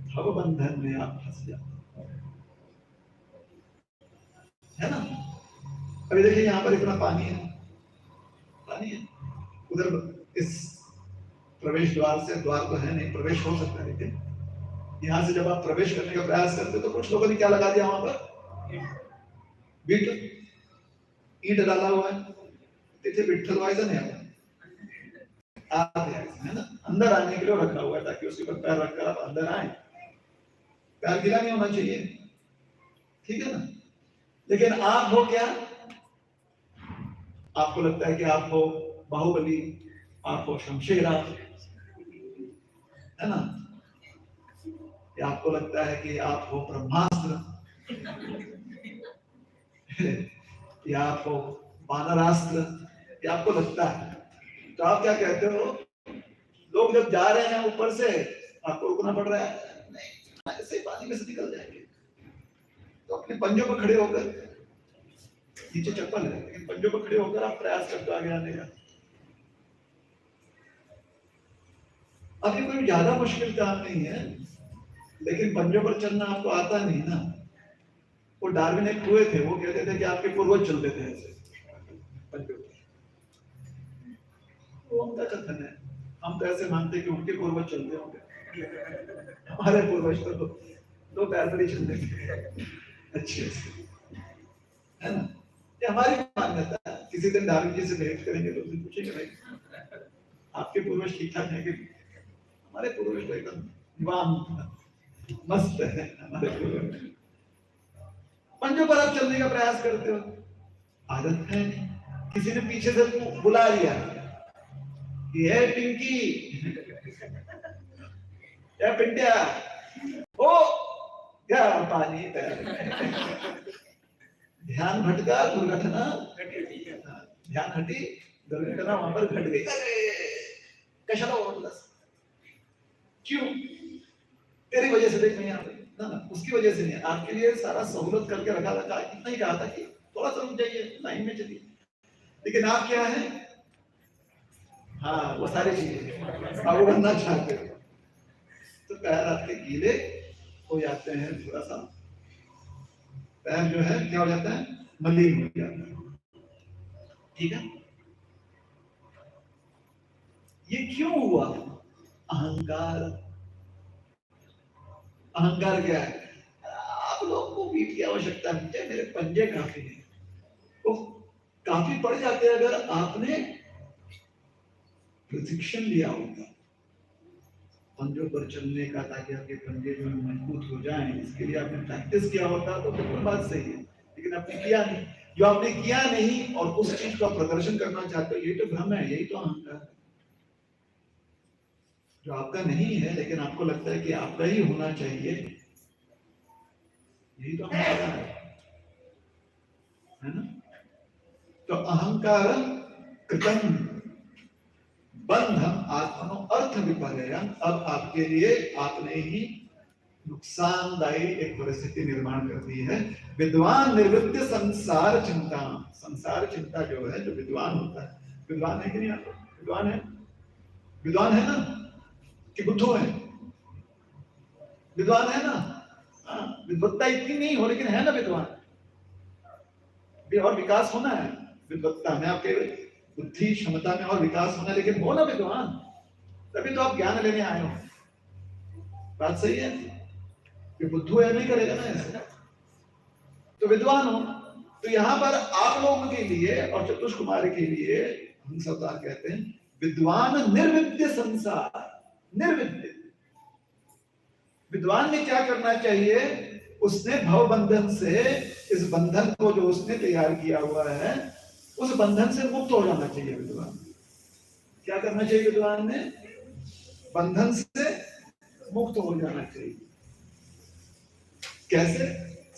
भव बंधन में आप फंस जाते हो, है ना। अभी देखिए यहाँ पर इतना पानी है, पानी है, उधर इस प्रवेश द्वार से, द्वार तो है नहीं, प्रवेश हो सकता है, लेकिन यहां से जब आप प्रवेश करने का प्रयास करते हो तो कुछ लोगों ने क्या लगा दिया, वहां पर बीट, ईंट डाला हुआ है, तिथे विठल वाइज नहीं आता है ना, अंदर आने के लिए रखा हुआ है ताकि उसके ऊपर पैर रखकर आप अंदर आए। पैर गिला नहीं होना चाहिए, ठीक है ना। लेकिन आप हो क्या, आपको लगता है कि आप हो बाहुबली, आप हो शमशेरा, है ना, या आपको लगता है कि आप हो ब्रह्मास्त्र, या आप हो वानरास्त्र, या आपको लगता है, तो आप क्या कहते हो, लोग जब जा रहे हैं ऊपर से, आपको रुकना पड़ रहा है, नहीं ऐसे पानी में से निकल जाएंगे, तो अपने पंजों पर खड़े होकर, नीचे चप्पल है लेकिन पंजों पर खड़े होकर आप प्रयास करते हो आगे आने का। अभी कोई ज्यादा मुश्किल काम नहीं है, लेकिन पंजों पर चलना आपको आता नहीं ना। वो डार्विन एक हुए थे, वो कहते थे कि आपके पूर्वज चलते थे ऐसे पंजों पर, वो उनका कथन है, हम तो ऐसे मानते कि उनके पूर्वज चलते होंगे, हमारे पूर्वज तो दो पैर पर ही चलते थे अच्छे से, है ना। ये हमारी मान्यता है। किसी दिन डार्विन जी से भेंट करेंगे तो उनसे पूछेंगे, भाई आपके पूर्वज ठीक ठाक है कि, हमारे पूर्वज तो एकदम मस्त है, हमारे पूर्वज। पंजों पर आप चलने का प्रयास करते हो, आदत है नहीं, किसी ने पीछे से बुला लिया, ये पिंकी, या पिंटिया, ओ क्या पानी ध्यान भटका, दुर्घटना, ध्यान हटी, दुर्घटना वहां पर घट गई, कशाला ओरडलास, क्यों, तेरी वजह से देख नहीं आ रही ना, उसकी वजह से नहीं, आपके लिए सारा सहूलत करके रखा था, इतना ही कहा था कि थोड़ा सा रुक जाइए, लाइन में चलिए, लेकिन आप क्या है, हाँ वो सारी चीजें आप बनना चाहते हो, तो पैर आपके गीले हो जाते हैं, थोड़ा सा पैर जो है क्या हो जाता है, मलिन हो जाता है, ठीक है। ये क्यों हुआ, अहंकार, अहंकार क्या है, आप लोगों को बीट की आवश्यकता नहीं है, मेरे पंजे काफी हैं, वो काफी पड़ जाते हैं अगर आपने प्रशिक्षण लिया होगा पंजों पर चलने का, ताकि आपके पंजे जो है मजबूत हो जाएं, इसके लिए आपने प्रैक्टिस किया होता तो बिल्कुल बात सही है, लेकिन आपने किया नहीं, जो आपने किया नहीं और उस चीज का प्रदर्शन करना चाहते हो, यही तो भ्रम है, यही तो अहंकार है, जो आपका नहीं है लेकिन आपको लगता है कि आपका ही होना चाहिए, यही तो अहंकार है ना। तो अहंकार कृतम बंधम आत्मनो अर्थ विपर्ययम्, अब आपके लिए आपने ही नुकसानदायी एक परिस्थिति निर्माण कर दी है। विद्वान निवृत्त संसार चिंता, संसार चिंता जो है, जो विद्वान होता है, विद्वान है कि नहीं, आप विद्वान है, विद्वान है ना कि बुद्धू है, विद्वान है ना, विद्वत्ता इतनी नहीं हो, लेकिन है ना विद्वान, भी और विकास होना है विद्वत्ता में, आपके बुद्धि क्षमता में और विकास होना है, लेकिन हो ना विद्वान, तभी तो आप ज्ञान लेने आए हो। बात सही है कि बुद्धू है नहीं करेगा ना ऐसे, तो विद्वान हो। तो यहाँ पर आप लोगों के लिए और चतुष कुमार के लिए हंस अवतार कहते हैं विद्वान निर्विद्य संसार। निर्विद्य विद्वान ने क्या करना चाहिए, उसने भव बंधन से, इस बंधन को जो उसने तैयार किया हुआ है उस बंधन से मुक्त हो जाना चाहिए। विद्वान क्या करना चाहिए, विद्वान ने बंधन से मुक्त हो जाना चाहिए। कैसे,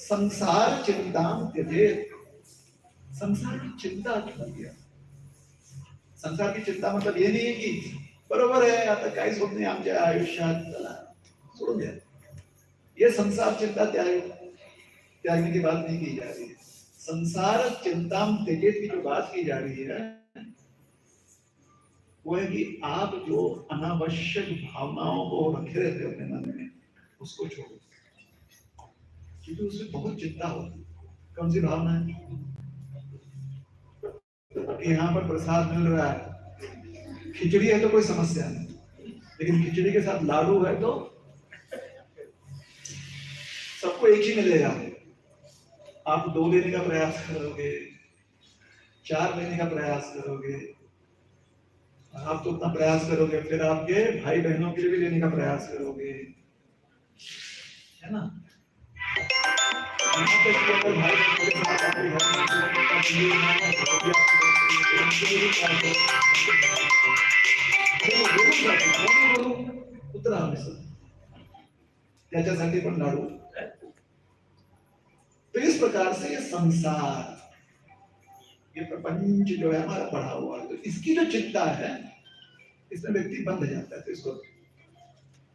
संसार चिंताम त्यजेत। संसार की चिंता छोड़ दिया। संसार की चिंता मतलब ये नहीं है कि बरोबर है आता काहीच होत नाही आमच्या आयुष्यात चला सोडून द्या, ये संसार चिंता त्यागने की बात नहीं की जा रही है। संसार चिंताम त्यजेत की जो बात की जा रही है वो है कि आप जो अनावश्यक भावनाओं को रखे रहते हो अपने मन में उसको छोड़ो, क्योंकि उसमें बहुत चिंता होती है। कौन सी भावना है, यहाँ पर प्रसाद मिल रहा है, खिचड़ी है तो कोई समस्या नहीं, लेकिन खिचड़ी के साथ लाडू है तो सबको एक ही मिलेगा। आप 2 लेने का प्रयास करोगे, 4 लेने का प्रयास करोगे, आप तो उतना प्रयास करोगे, फिर आपके भाई बहनों के लिए भी लेने का प्रयास करोगे, है ना। अगर भाई के साथ आपके घर में उतरा त्याच्यासाठी पण लाडू। तो इस प्रकार से ये संसार, ये प्रपंच जो है हमारा बढ़ा हुआ है, तो इसकी जो चिंता है इसमें व्यक्ति बंध जाता है, तो इसको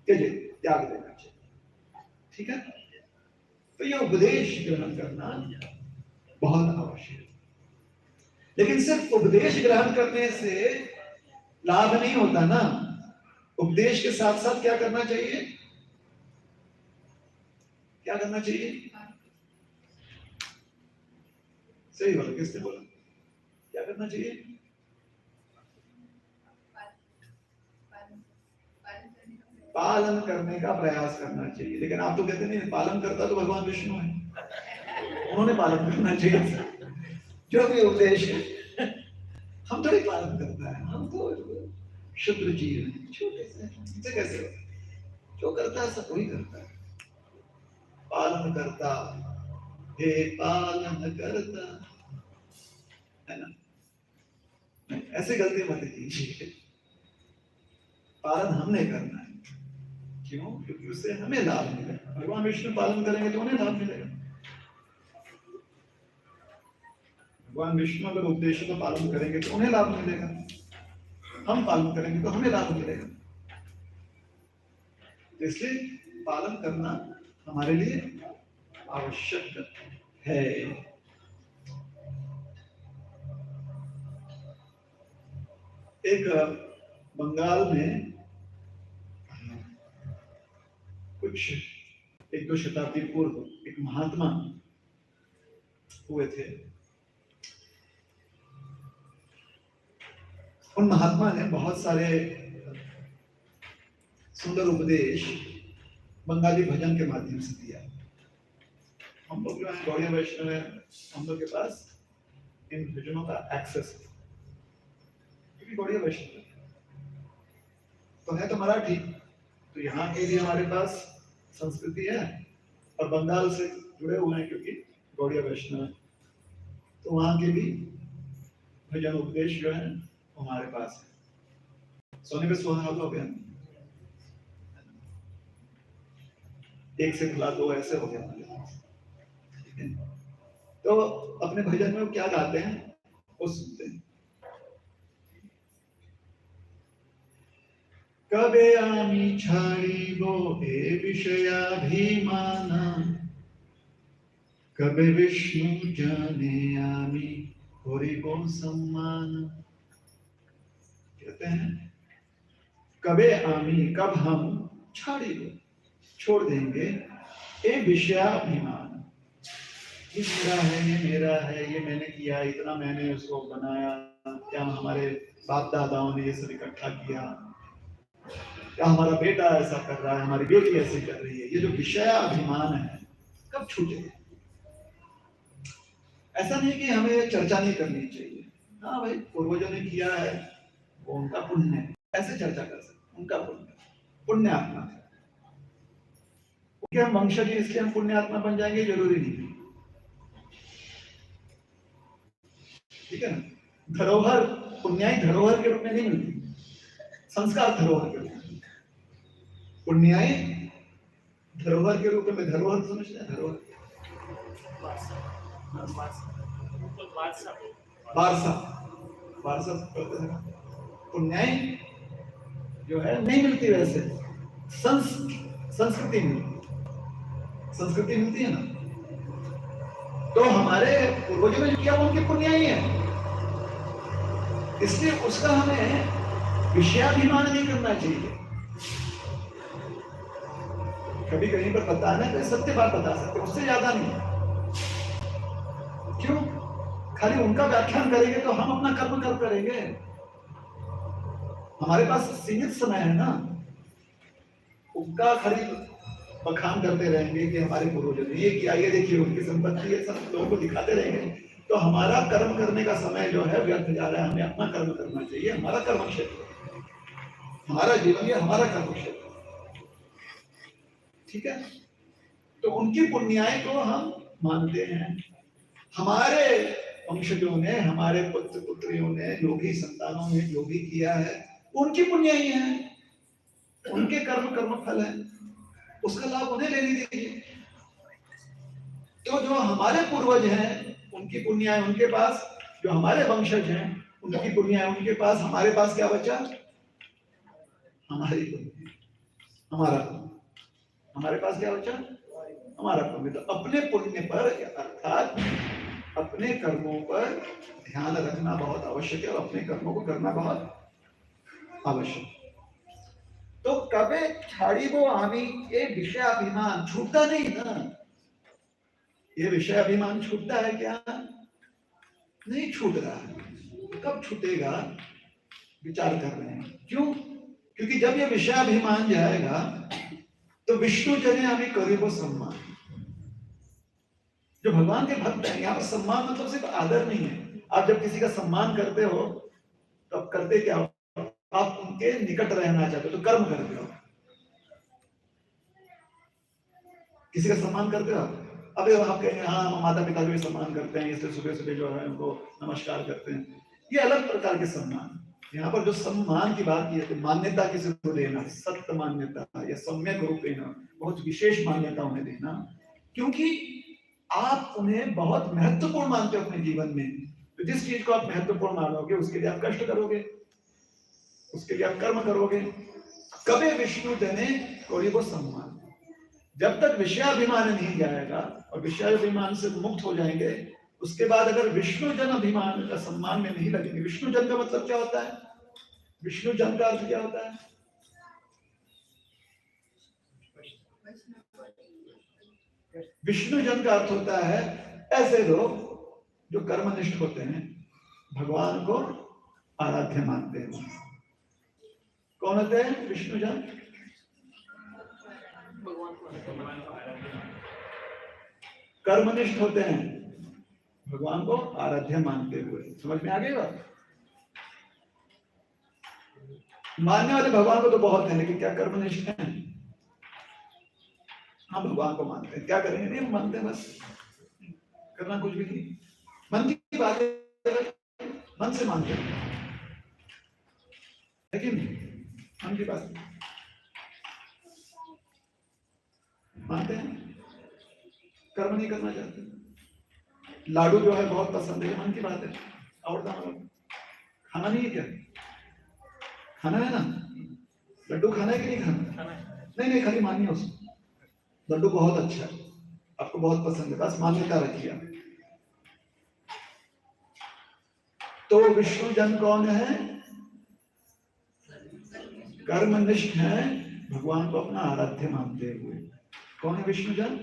त्याग देना चाहिए। ठीक है, तो ये उपदेश ग्रहण करना बहुत आवश्यक है। लेकिन सिर्फ उपदेश ग्रहण करने से लाभ नहीं होता ना, उपदेश के साथ साथ क्या करना चाहिए, क्या करना चाहिए, सही बोला, किसने बोला, क्या करना चाहिए, पालन करने का प्रयास करना चाहिए। लेकिन आप तो कहते नहीं, पालन करता तो भगवान विष्णु है, उन्होंने पालन करना चाहिए जो भी उपदेश है। हम थोड़ी पालन करता है, हम तो शुद्र जीव है, छोटे से कैसे हो? जो करता है सब वही करता है। पालन करता, हे पालन करता, है ना, ऐसे गलती मत कीजिए। पालन हमने करना है, क्यों? क्योंकि उससे हमें लाभ मिलेगा। भगवान विष्णु पालन करेंगे तो उन्हें लाभ मिलेगा। भगवान विष्णु अगर उपदेश का पालन करेंगे तो उन्हें लाभ मिलेगा, हम पालन करेंगे तो हमें लाभ मिलेगा। इसलिए पालन करना हमारे लिए आवश्यक है। एक बंगाल में कुछ 1-2 शताब्दी पूर्व एक महात्मा हुए थे। उन महात्मा ने बहुत सारे सुंदर उपदेश बंगाली भजन के माध्यम से दिया। हम लोग जो है गौड़िया वैष्णव है, हम लोग के पास इन भजनों का एक्सेस है, क्योंकि गौड़िया वैष्णव तो है तो मराठी, तो यहाँ के भी हमारे पास संस्कृति है, और बंगाल से जुड़े हुए हैं क्योंकि गौड़िया वैष्णव है, तो वहाँ के भी भजन उपदेश जो है हमारे पास है। सोने पे सुहागा हो गया, 1 से खुला 2 ऐसे हो गया हमारे पास। तो अपने भजन में वो क्या गाते हैं वो सुनते हैं। कबे आमी छाड़ीबो हे विषयाभिमान, कबे विष्णु जाने आमी होरिबो सम्मान। कहते हैं कबे आमी, कब हम छाड़ीबो छोड़ देंगे, ये विषयाभिमान, ये मेरा है, ये मेरा है, ये मैंने किया, इतना मैंने उसको बनाया, क्या हमारे बाप दादाओं ने ये सब इकट्ठा किया, क्या हमारा बेटा ऐसा कर रहा है, हमारी बेटी ऐसी कर रही है, ये जो विषयाभिमान है कब छूटे? ऐसा नहीं कि हमें चर्चा नहीं करनी चाहिए, हाँ भाई पूर्वजों ने किया है वो उनका पुण्य है, ऐसे चर्चा कर सकते, उनका पुण्य आत्मा है, हम वंशज इसलिए हम पुण्य आत्मा बन जाएंगे जरूरी नहीं, ठीक है ना। धरोहर पुण्याई धरोहर के रूप में नहीं मिलती, संस्कार धरोहर के रूप में, पुण्याई धरोहर के रूप में, धरोहर समझते हैं, धरोहर वारसा पुण्याई जो है नहीं मिलती, वैसे संस्कृति मिलती है ना। तो हमारे पूर्वजों ने किया वो उनकी पुण्याई है, इसलिए उसका हमें विषयाभिमान नहीं करना चाहिए। कभी कहीं पर बताना तो सत्य बात बता सकते, उससे ज्यादा नहीं। क्यों? खाली उनका व्याख्यान करेंगे तो हम अपना कर्म कब करेंगे? हमारे पास सीमित समय है ना, उनका खाली बखान करते रहेंगे कि हमारे पूर्वजों ने ये किया, ये देखिए उनकी संपत्ति, ये सब लोगों को दिखाते रहेंगे, तो हमारा कर्म करने का समय जो है व्यर्थ जा रहा है। हमें अपना कर्म करना चाहिए, हमारा कर्म क्षेत्र, हमारा जीवन ये हमारा कर्म क्षेत्र, ठीक है। तो उनकी पुण्याई को हम मानते हैं, हमारे वंशजों ने, हमारे पुत्र पुत्रियों ने, योगी संतानों ने जो भी किया है उनकी पुण्याई है, उनके कर्म फल है, उसका लाभ उन्हें लेने दीजिए। तो जो हमारे पूर्वज हैं उनकी पुण्याई उनके पास, जो हमारे वंशज हैं उनकी पुण्याई उनके पास, हमारे पास क्या बचा? हमारी पुण्य, हमारे पास क्या बचा? हमारा पुण्य। तो अपने पुण्य पर अर्थात अपने कर्मों पर ध्यान रखना बहुत आवश्यक है और अपने कर्मों को करना बहुत आवश्यक। तो कबे छाड़ी वो आमी, ये विषयाभिमान छूटता नहीं ना, ये विषयाभिमान छूटता है क्या? नहीं छूट रहा है। कब छूटेगा? विचार कर रहे हैं। क्यों? क्योंकि जब ये विषयाभिमान जाएगा तो विष्णु जने हमें करे वो सम्मान, जो भगवान के भक्त हैं, यहाँ पर सम्मान मतलब सिर्फ आदर नहीं है। आप जब किसी का सम्मान करते हो तो आप करते क्या हो? आप उनके निकट रहना चाहते हो तो कर्म करते हो। किसी का सम्मान करते हो, अबे आप कहेंगे हाँ हम माता पिता का भी सम्मान करते हैं, इसलिए सुबह सुबह जो है उनको नमस्कार करते हैं, ये अलग प्रकार के सम्मान। यहाँ पर जो सम्मान की बात की है, मान्यता किसी को देना, सत्य मान्यता या सम्यक रूप देना, बहुत विशेष मान्यता उन्हें देना, क्योंकि आप उन्हें बहुत महत्वपूर्ण मानते हो अपने जीवन में। तो जिस चीज को आप महत्वपूर्ण मानोगे उसके लिए आप कष्ट करोगे, उसके लिए आप कर्म करोगे। कबे विष्णु जने कोई वो सम्मान, जब तक विषयाभिमान नहीं जाएगा और विषयाभिमान से मुक्त हो जाएंगे, उसके बाद अगर विष्णु जन अभिमान का सम्मान में नहीं लगेंगे। विष्णु जन का मतलब क्या होता है? विष्णु जन का अर्थ क्या होता है? विष्णु जन का अर्थ होता है ऐसे लोग जो कर्मनिष्ठ होते हैं, भगवान को आराध्य मानते हैं। कौन होते हैं विष्णु जन? कर्मनिष्ठ होते हैं, भगवान को आराध्य मानते हुए। समझ में आ गई बात? मानने वाले भगवान को तो बहुत है, लेकिन क्या कर्मनिष्ठ हैं? हाँ भगवान को मानते हैं, क्या करेंगे? नहीं मानते, बस करना कुछ भी नहीं। मन की बात है, मन से मानते हैं, लेकिन मन की बात मानते हैं, कर्म नहीं करना चाहते। लाडू जो है बहुत पसंद है, मन की बात है, और खाना नहीं है क्या? खाना है ना, लड्डू खाना है कि नहीं खाना? नहीं खाली मानिए उसको, लड्डू बहुत अच्छा है, आपको बहुत पसंद है, बस मान्यता रखिए। तो विष्णु जन कौन है? कर्मनिष्ठ है, भगवान को अपना आराध्य मानते हुए। कौन है विष्णु जन?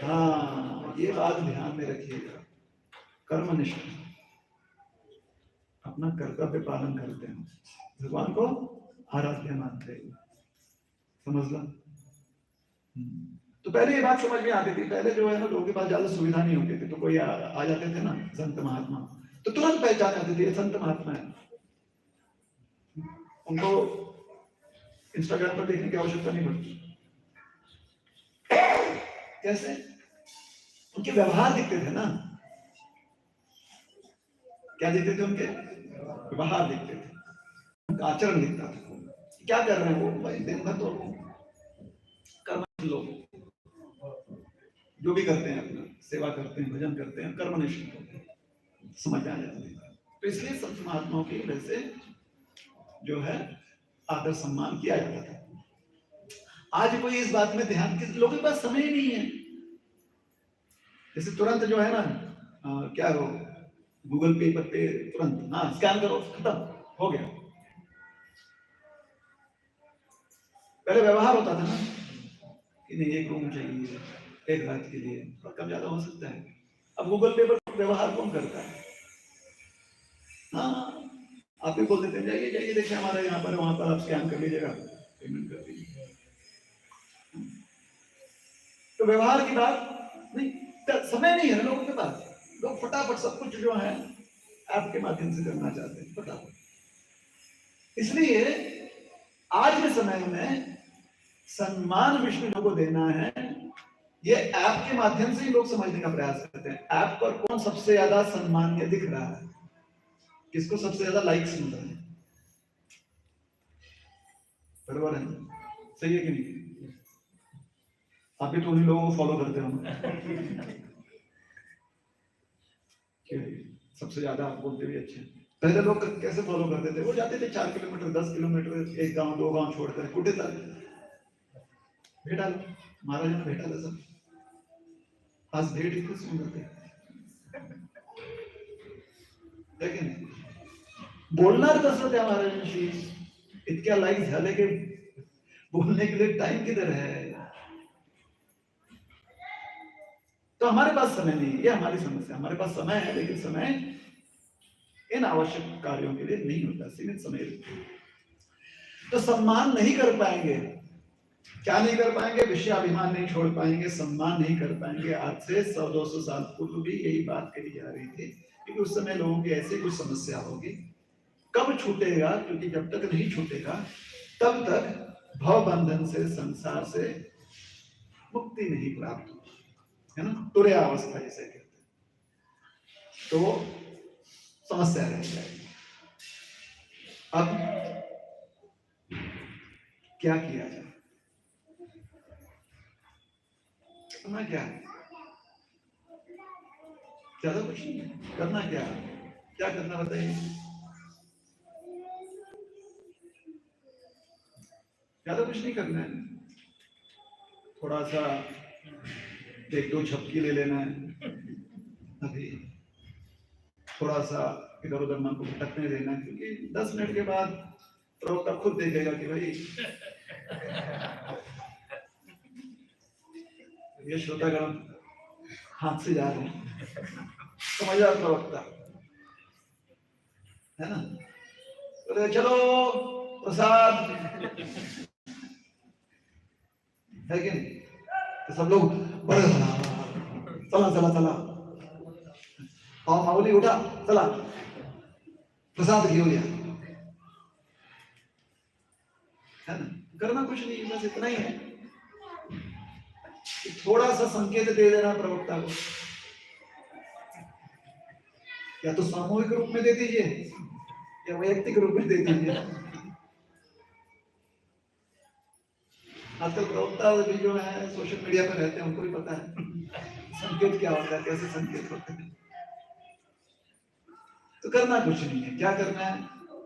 हाँ, ये बात ध्यान में रखिएगा। कर्मनिष्ठ, अपना कर्तव्य पालन करते हैं, भगवान को आराध्य मानते हैं, समझ लो। तो पहले ये बात समझ में आती थी, पहले जो है ना लोगों के पास ज्यादा सुविधा नहीं होती थी, तो कोई आ जाते थे ना संत महात्मा, तो तुरंत पहचान जाती थी ये संत महात्मा है। उनको इंस्टाग्राम पर देखने की आवश्यकता नहीं पड़ती। कैसे? उनके व्यवहार दिखते थे ना। क्या दिखते थे? उनके व्यवहार दिखते थे, उनका आचरण दिखता था। क्या कर रहे हैं वो भाई, दिन भर तो कर्मनिष्ठ लोग जो भी करते हैं, अपना सेवा करते हैं, भजन करते हैं, कर्मनिष्ठ होते हैं, समझ आ जाते हैं। तो इसलिए संत महात्माओं की वैसे जो है आदर सम्मान किया जाता था। आज कोई इस बात में ध्यान, किस लोगों के पास समय ही नहीं है। जैसे तुरंत जो है ना क्या हो, गूगल पे पर पे तुरंत हाँ स्कैन करो, खत्म हो गया। पहले व्यवहार होता था ना कि नहीं एक रूम चाहिए एक रात के लिए, कम ज्यादा हो सकता है। अब गूगल पे पर व्यवहार कौन करता है? हाँ, आप ही बोल देते हैं जाइए जाइए देखिए हमारा यहाँ पर, वहां पर आप स्कैन कर लीजिएगा, पेमेंट कर दीजिए। तो व्यवहार की बात नहीं, समय नहीं है ना लोगों के पास। लोग फटाफट सब कुछ जो है ऐप के माध्यम से करना चाहते हैं फटाफट। इसलिए आज के समय में सम्मान विष्णु को देना है, ये ऐप के माध्यम से ही लोग समझने का प्रयास करते हैं। ऐप पर कौन सबसे ज्यादा सम्मान्य दिख रहा है, किसको सबसे ज्यादा लाइक्स मिल रहे हैं, बराबर है? सही है कि नहीं? आप भी तो उन्हीं लोगों को फॉलो करते हो सबसे ज्यादा आप बोलते भी अच्छे। पहले लोग कैसे फॉलो करते थे? वो जाते थे 4 किलोमीटर 10 किलोमीटर, एक गांव 2 गांव छोड़कर, कुटे तक भेटा लो, महाराज ने भेटा लो सब। आज भेड़ इतने सुंदर थे, लेकिन बोलणार कसं त्या महाराजांशी? इतक्या लाईक झाले की बोलने के लिए टाइम किधर है? तो हमारे पास समय नहीं है, ये हमारी समस्या। हमारे पास समय है लेकिन समय इन आवश्यक कार्यों के लिए नहीं होता, सीमित समय। तो सम्मान नहीं कर पाएंगे, क्या नहीं कर पाएंगे? विषयाभिमान नहीं छोड़ पाएंगे, सम्मान नहीं कर पाएंगे। आज से 100-200 साल पूर्व भी यही बात कही जा रही थी, क्योंकि उस समय लोगों की ऐसी कुछ समस्या होगी। कब छूटेगा? क्योंकि जब तक नहीं छूटेगा तब तक भव बंधन से, संसार से मुक्ति नहीं प्राप्त होगी, है ना? तुरैया अवस्था जिसे कहते हैं, तो समस्या रह जाएगी। अब क्या किया जाए? करना क्या है? ज्यादा कुछ नहीं है। करना क्या है? क्या करना बताइए? ज्यादा कुछ नहीं करना है, थोड़ा सा 1-2 झपकी ले लेना है, अभी थोड़ा सा इधर उधर मन को भटकने देना है, क्योंकि 10 मिनट के बाद प्रवक्ता खुद देखेगा कि भाई ये श्रोतागण हाथ से जा रहे हैं, समझा प्रवक्ता, है ना? तो चलो प्रसाद, है कि नहीं? तो सब लोग बड़े चला चला चला, और माऊली उठा, चला प्रसाद घेऊया, है ना? करना कुछ नहीं, बस इतना ही है, थोड़ा सा संकेत दे देना प्रवक्ता को, या तो सामूहिक रूप में दे दीजिए या वैयक्तिक रूप में दे दीजिए। आजकल प्रवक्ता भी जो है सोशल मीडिया पर रहते हैं, उनको भी पता है संकेत क्या होता है, कैसे संकेत होते हैं। तो करना कुछ नहीं है। क्या करना है?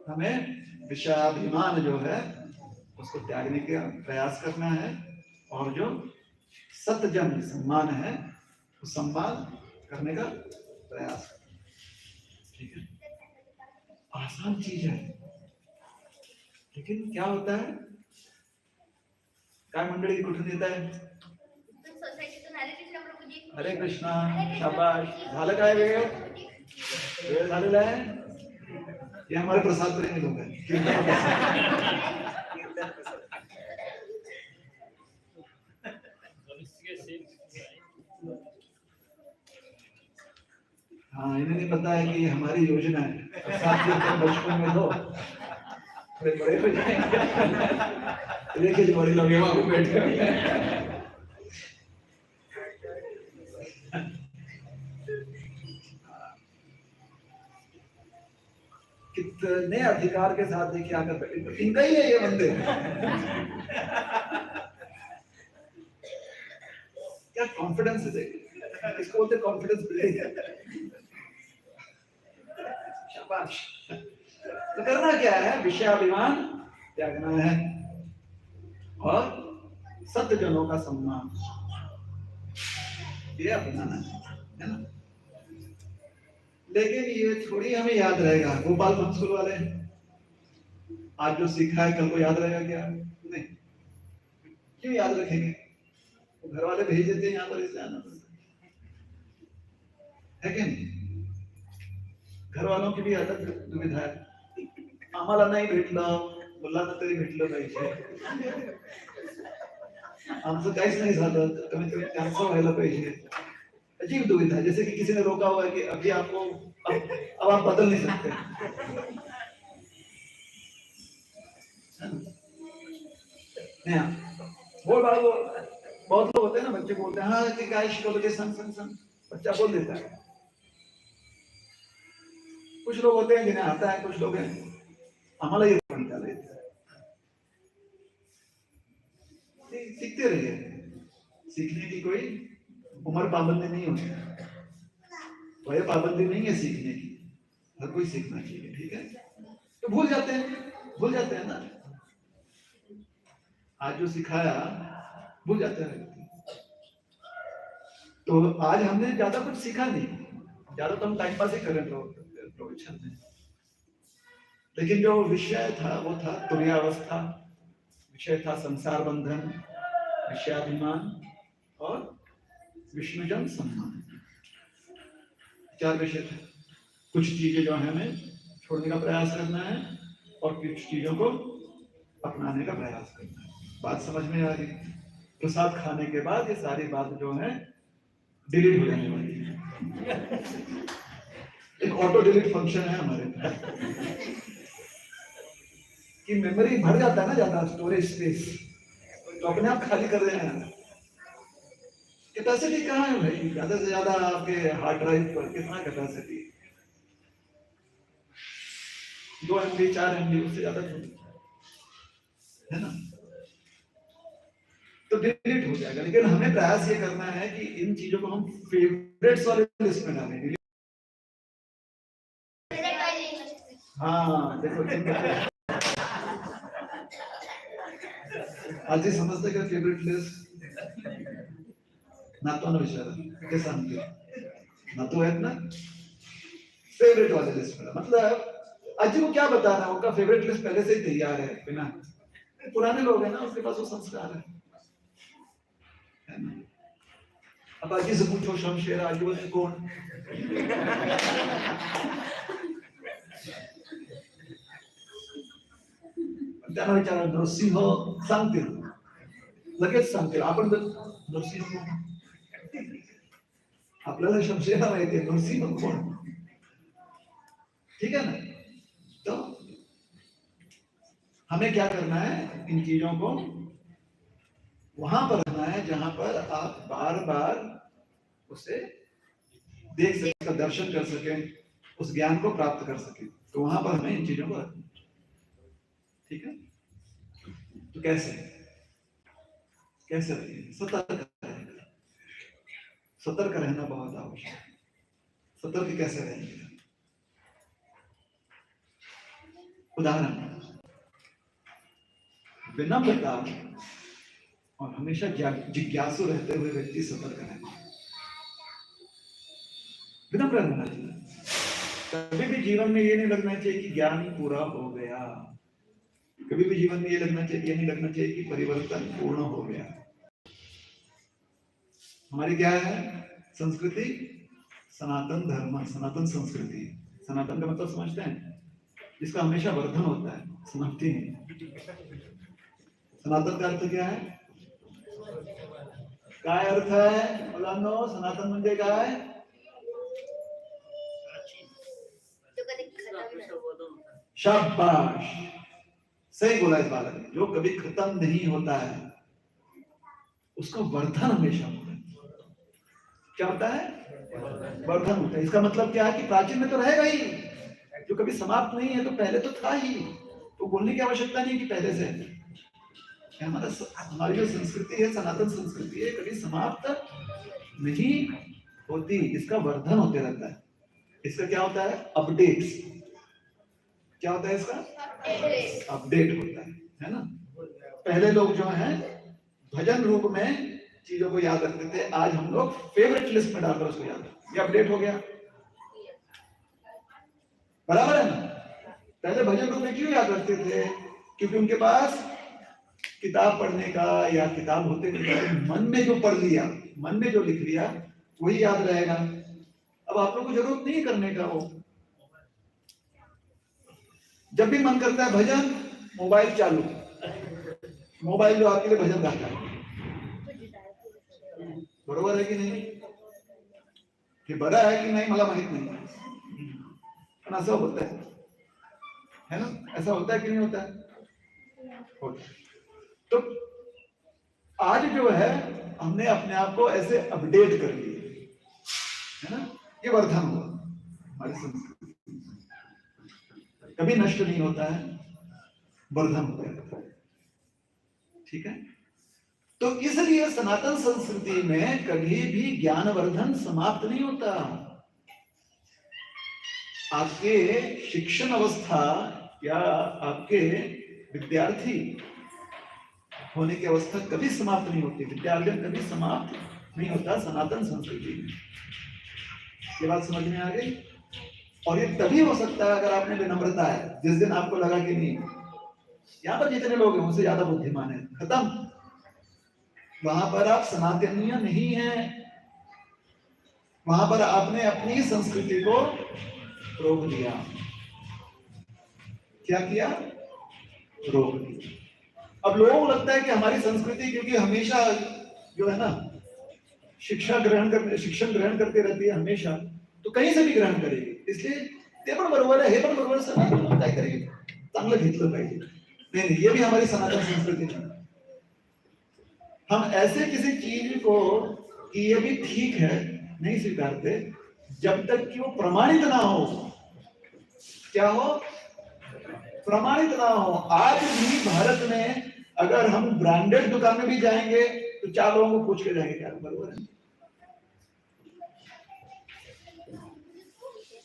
हमें विषयाभिमान जो है उसको त्यागने का प्रयास करना है, और जो सत्यजन सम्मान है उस सम्मान करने का प्रयास करना। ठीक है, आसान चीज है, लेकिन क्या होता है, काय मंडळी कुठून येत आहे? सोसायटीतून आले कृष्ण प्रभूजी. हरे कृष्णा. शाबाश. झालं काय वेळ? वेळ झालेला आहे. ये हमारे प्रसाद प्रेमी लोग हैं. हाँ, इन्हें नहीं पता है कि ये हमारी योजना है. प्रसाद कीर्तन बचपन में दो, थोड़े बड़े हो जाएंगे. देखिए जो बड़े लोग हैं वहां पे बैठे हुए हैं. कितने अधिकार के साथ देखिए आकर बैठे. इनका ही है ये मंदिर. क्या कॉन्फिडेंस है देखिए. इसको बोलते कॉन्फिडेंस बिल्डिंग. शाबाश. तो करना क्या है? विषयाभिमान त्यागना है और सत्य जनों का सम्मान ये अपनाना है ना. लेकिन ये थोड़ी हमें याद रहेगा. गोपाल पंचकुल वाले आज जो सीखा है कल को याद रहेगा क्या? नहीं. क्यों याद रखेंगे? तो घर वाले भेज देते हैं यहाँ पर, इससे आना पड़ता है कि नहीं? घर वालों की भी अलग दुविधा है. आम्हाला नाही भेटलं, मुलांना तरी भेटलं पाहिजे. आमचं काहीच नाही झालं, कमीत कमी त्यांचं व्हायला पाहिजे. अजीब दुविधा. जैसे कि किसी ने रोका हुआ है कि अभी आपको अब आप बदल नहीं सकते. नहीं, बोल बाबू. बहुत लोग होते हैं ना, बच्चे बोलते हैं हाँ कि काय शिकवलं ते सांग सांग सांग. बच्चा बोल देता है. कुछ लोग होते हैं जिन्हें आता है, कुछ लोग हैं हमारा ये बनता रहता है. सीखते रहिए. सीखने की कोई उम्र पाबंदी नहीं होती, वह पाबंदी नहीं है सीखने की. हर कोई सीखना चाहिए. ठीक है. तो भूल जाते हैं ना. आज जो सिखाया भूल जाते हैं. तो आज हमने ज्यादा कुछ सीखा नहीं, ज्यादा तो हम टाइम पास ही करें प्रवचन में. लेकिन जो विषय था वो था तुर्यावस्था, विषय था संसार बंधन, विषयाभिमान और विष्णुजन सम्मान. 4 विषय थे. कुछ चीजें जो है हमें छोड़ने का प्रयास करना है और कुछ चीजों को अपनाने का प्रयास करना है. बात समझ में आ रही? प्रसाद खाने के बाद ये सारी बात जो है डिलीट हो जाने वाली है. एक ऑटो डिलीट फंक्शन है हमारे कि मेमोरी भर जाता है ना ज्यादा, स्टोरेज स्पेस, तो अपने आप खाली कर देना है. कैपेसिटी कहाँ है भाई? ज्यादा से ज्यादा आपके हार्ड ड्राइव पर कितना कैपेसिटी? 2 MB 4 MB, उससे ज्यादा है ना. तो डिलीट हो जाएगा. लेकिन हमें प्रयास ये करना है कि इन चीजों को हम फेवरेट्स वाले लिस्ट में डालें. हाँ देखो आज समजते का फेवरेट लिस्ट नातो ना विचार ते सांगते नातो आहेत ना. फेवरेट वाले लिस्ट में मतलब अजी को क्या बताना है, उनका फेवरेट लिस्ट पहले से ही तैयार है. बिना पुराने लोग हैं ना, उसके पास वो संस्कार है ना. अब आजी से पूछो शमशेर आजीवन कौन? त्यांना विचारा नरसिंह सांगतील, लगेच सांगतील. आपण नरसिंह आपल्याला शमशेर माहिती आहे, नरसिंह कोण? ठीक है ना. तो हमें क्या करना है? इन चीजों को वहां पर रखना है जहां पर आप बार बार उसे देख सके, दर्शन कर सके, उस ज्ञान को प्राप्त कर सके. तो वहां पर हमें इन चीजों को रखना. ठीक है. तो कैसे रहिए? सतर्क रहना बहुत आवश्यक है. सतर्क कैसे रहेंगे? उदाहरण, विनम्रता और हमेशा जिज्ञासु रहते हुए व्यक्ति सतर्क रहना. विनम्र रहना चाहिए. कभी भी जीवन में ये नहीं लगना चाहिए कि ज्ञान पूरा हो गया. कभी भी जीवन में ये नहीं लगना चाहिए कि परिवर्तन पूर्ण हो गया. हमारी क्या है संस्कृति? सनातन धर्म, सनातन संस्कृति। सनातन का मतलब समझते हैं? जिसका हमेशा वर्धन होता है, समाप्ति नहीं। सनातन का अर्थ क्या है? काय अर्थ है मुलांनो? सनातन म्हणजे काय? शाबाश, सही बोला इस बालक ने। जो कभी खत्म नहीं होता है उसका वर्धन हमेशा होता है। क्या होता है? वर्धन होता है। इसका मतलब क्या है कि प्राचीन में तो रहेगा ही, जो कभी समाप्त नहीं है तो पहले तो था ही, तो बोलने की आवश्यकता नहीं कि पहले से है। हमारी जो संस्कृति है, सनातन संस्कृति है, कभी समाप्त नहीं होती, इसका वर्धन होते रहता है। इसका क्या होता है? अपडेट्स। क्या होता है इसका? अपडेट होता है ना। पहले लोग जो हैं भजन रूप में चीजों को याद रखते थे, आज हम लोग फेवरेट लिस्ट में डालकर उसको याद रखते हैं। ये अपडेट हो गया, बराबर है ना। पहले भजन रूप में क्यों याद रखते थे? क्योंकि उनके पास किताब पढ़ने का या किताब होते नहीं, मन में जो पढ़ लिया, मन में जो लिख लिया वही याद रहेगा। अब आप लोग को जरूरत नहीं करने का। वो जब भी मन करता है भजन, मोबाइल चालू, मोबाइल जो आपके लिए भजन गाता है। बरोबर है कि नहीं? कि बड़ा है कि नहीं मला माहित नहीं, ऐसा होता है ना? ऐसा होता है कि नहीं होता है? होता है। तो आज जो है हमने अपने आप को ऐसे अपडेट कर लिए, है ना। ये वर्धन हुआ हमारी संस्कृति, कभी नष्ट नहीं होता है, वर्धन होता रहता है। ठीक है। तो इसलिए सनातन संस्कृति में कभी भी ज्ञानवर्धन समाप्त नहीं होता। आपके शिक्षण अवस्था या आपके विद्यार्थी होने की अवस्था कभी समाप्त नहीं होती, विद्यालय कभी समाप्त नहीं होता सनातन संस्कृति में। ये बात समझ में आ गई? और ये तभी हो सकता है अगर आपने विनम्रता है। जिस दिन आपको लगा कि नहीं, यहाँ पर जितने लोग हैं उनसे ज्यादा बुद्धिमान है, खत्म, वहां पर आप सनातनीय नहीं है, वहां पर आपने अपनी संस्कृति को रोक दिया। क्या किया? रोक दिया। अब लोगों को लगता है कि हमारी संस्कृति क्योंकि हमेशा जो है ना शिक्षण ग्रहण करते रहती है हमेशा, तो कहीं से भी ग्रहण करेगी, इसलिए ते पण बरोबर आहे, हे पण बरोबर, सगळं काय करेगी चांगलं घेतलं पाहिजे। नहीं, ये भी हमारी सनातन संस्कृति नहीं। हम ऐसे किसी चीज को कि ये भी ठीक है नहीं स्वीकारते जब तक कि वो प्रमाणित ना हो। क्या हो? प्रमाणित ना हो। आज भी भारत में अगर हम ब्रांडेड दुकान में भी जाएंगे तो 4 लोगों को पूछ के जाएंगे क्या बरोबर है,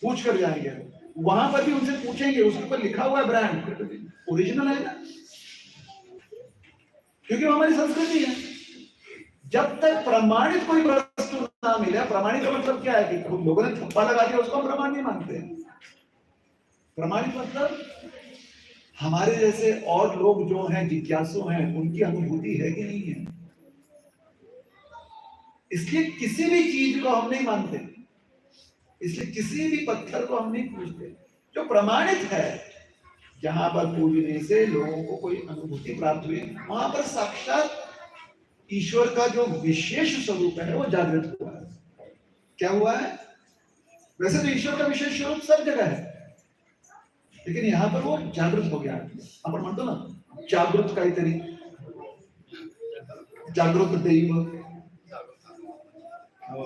पूछ कर जाएंगे। वहां पर भी उनसे पूछेंगे, उसके ऊपर लिखा हुआ है ब्रांड, ओरिजिनल है ना, क्योंकि वो हमारी संस्कृति है। जब तक प्रमाणित कोई वस्तु ना मिले, प्रमाणित का मतलब क्या है कि लोगों ने थप्पा लगा दिया उसको हम प्रमाण नहीं मानते। प्रमाणित मतलब हमारे जैसे और लोग जो हैं जिज्ञासु हैं, उनकी अनुभूति है कि नहीं है। इसलिए किसी भी चीज को हम नहीं मानते, इसलिए किसी भी पत्थर को हम नहीं पूजते। जो प्रमाणित है, जहां पर पूजने से लोगों को कोई अनुभूति प्राप्त हुई, वहां पर साक्षात ईश्वर का जो विशेष स्वरूप है वो जागृत हुआ है। क्या हुआ है? वैसे तो ईश्वर का विशेष स्वरूप सब जगह है, लेकिन यहाँ पर वो जागृत हो गया। आपण म्हणतो ना जागृत काहीतरी, जागृत दैव,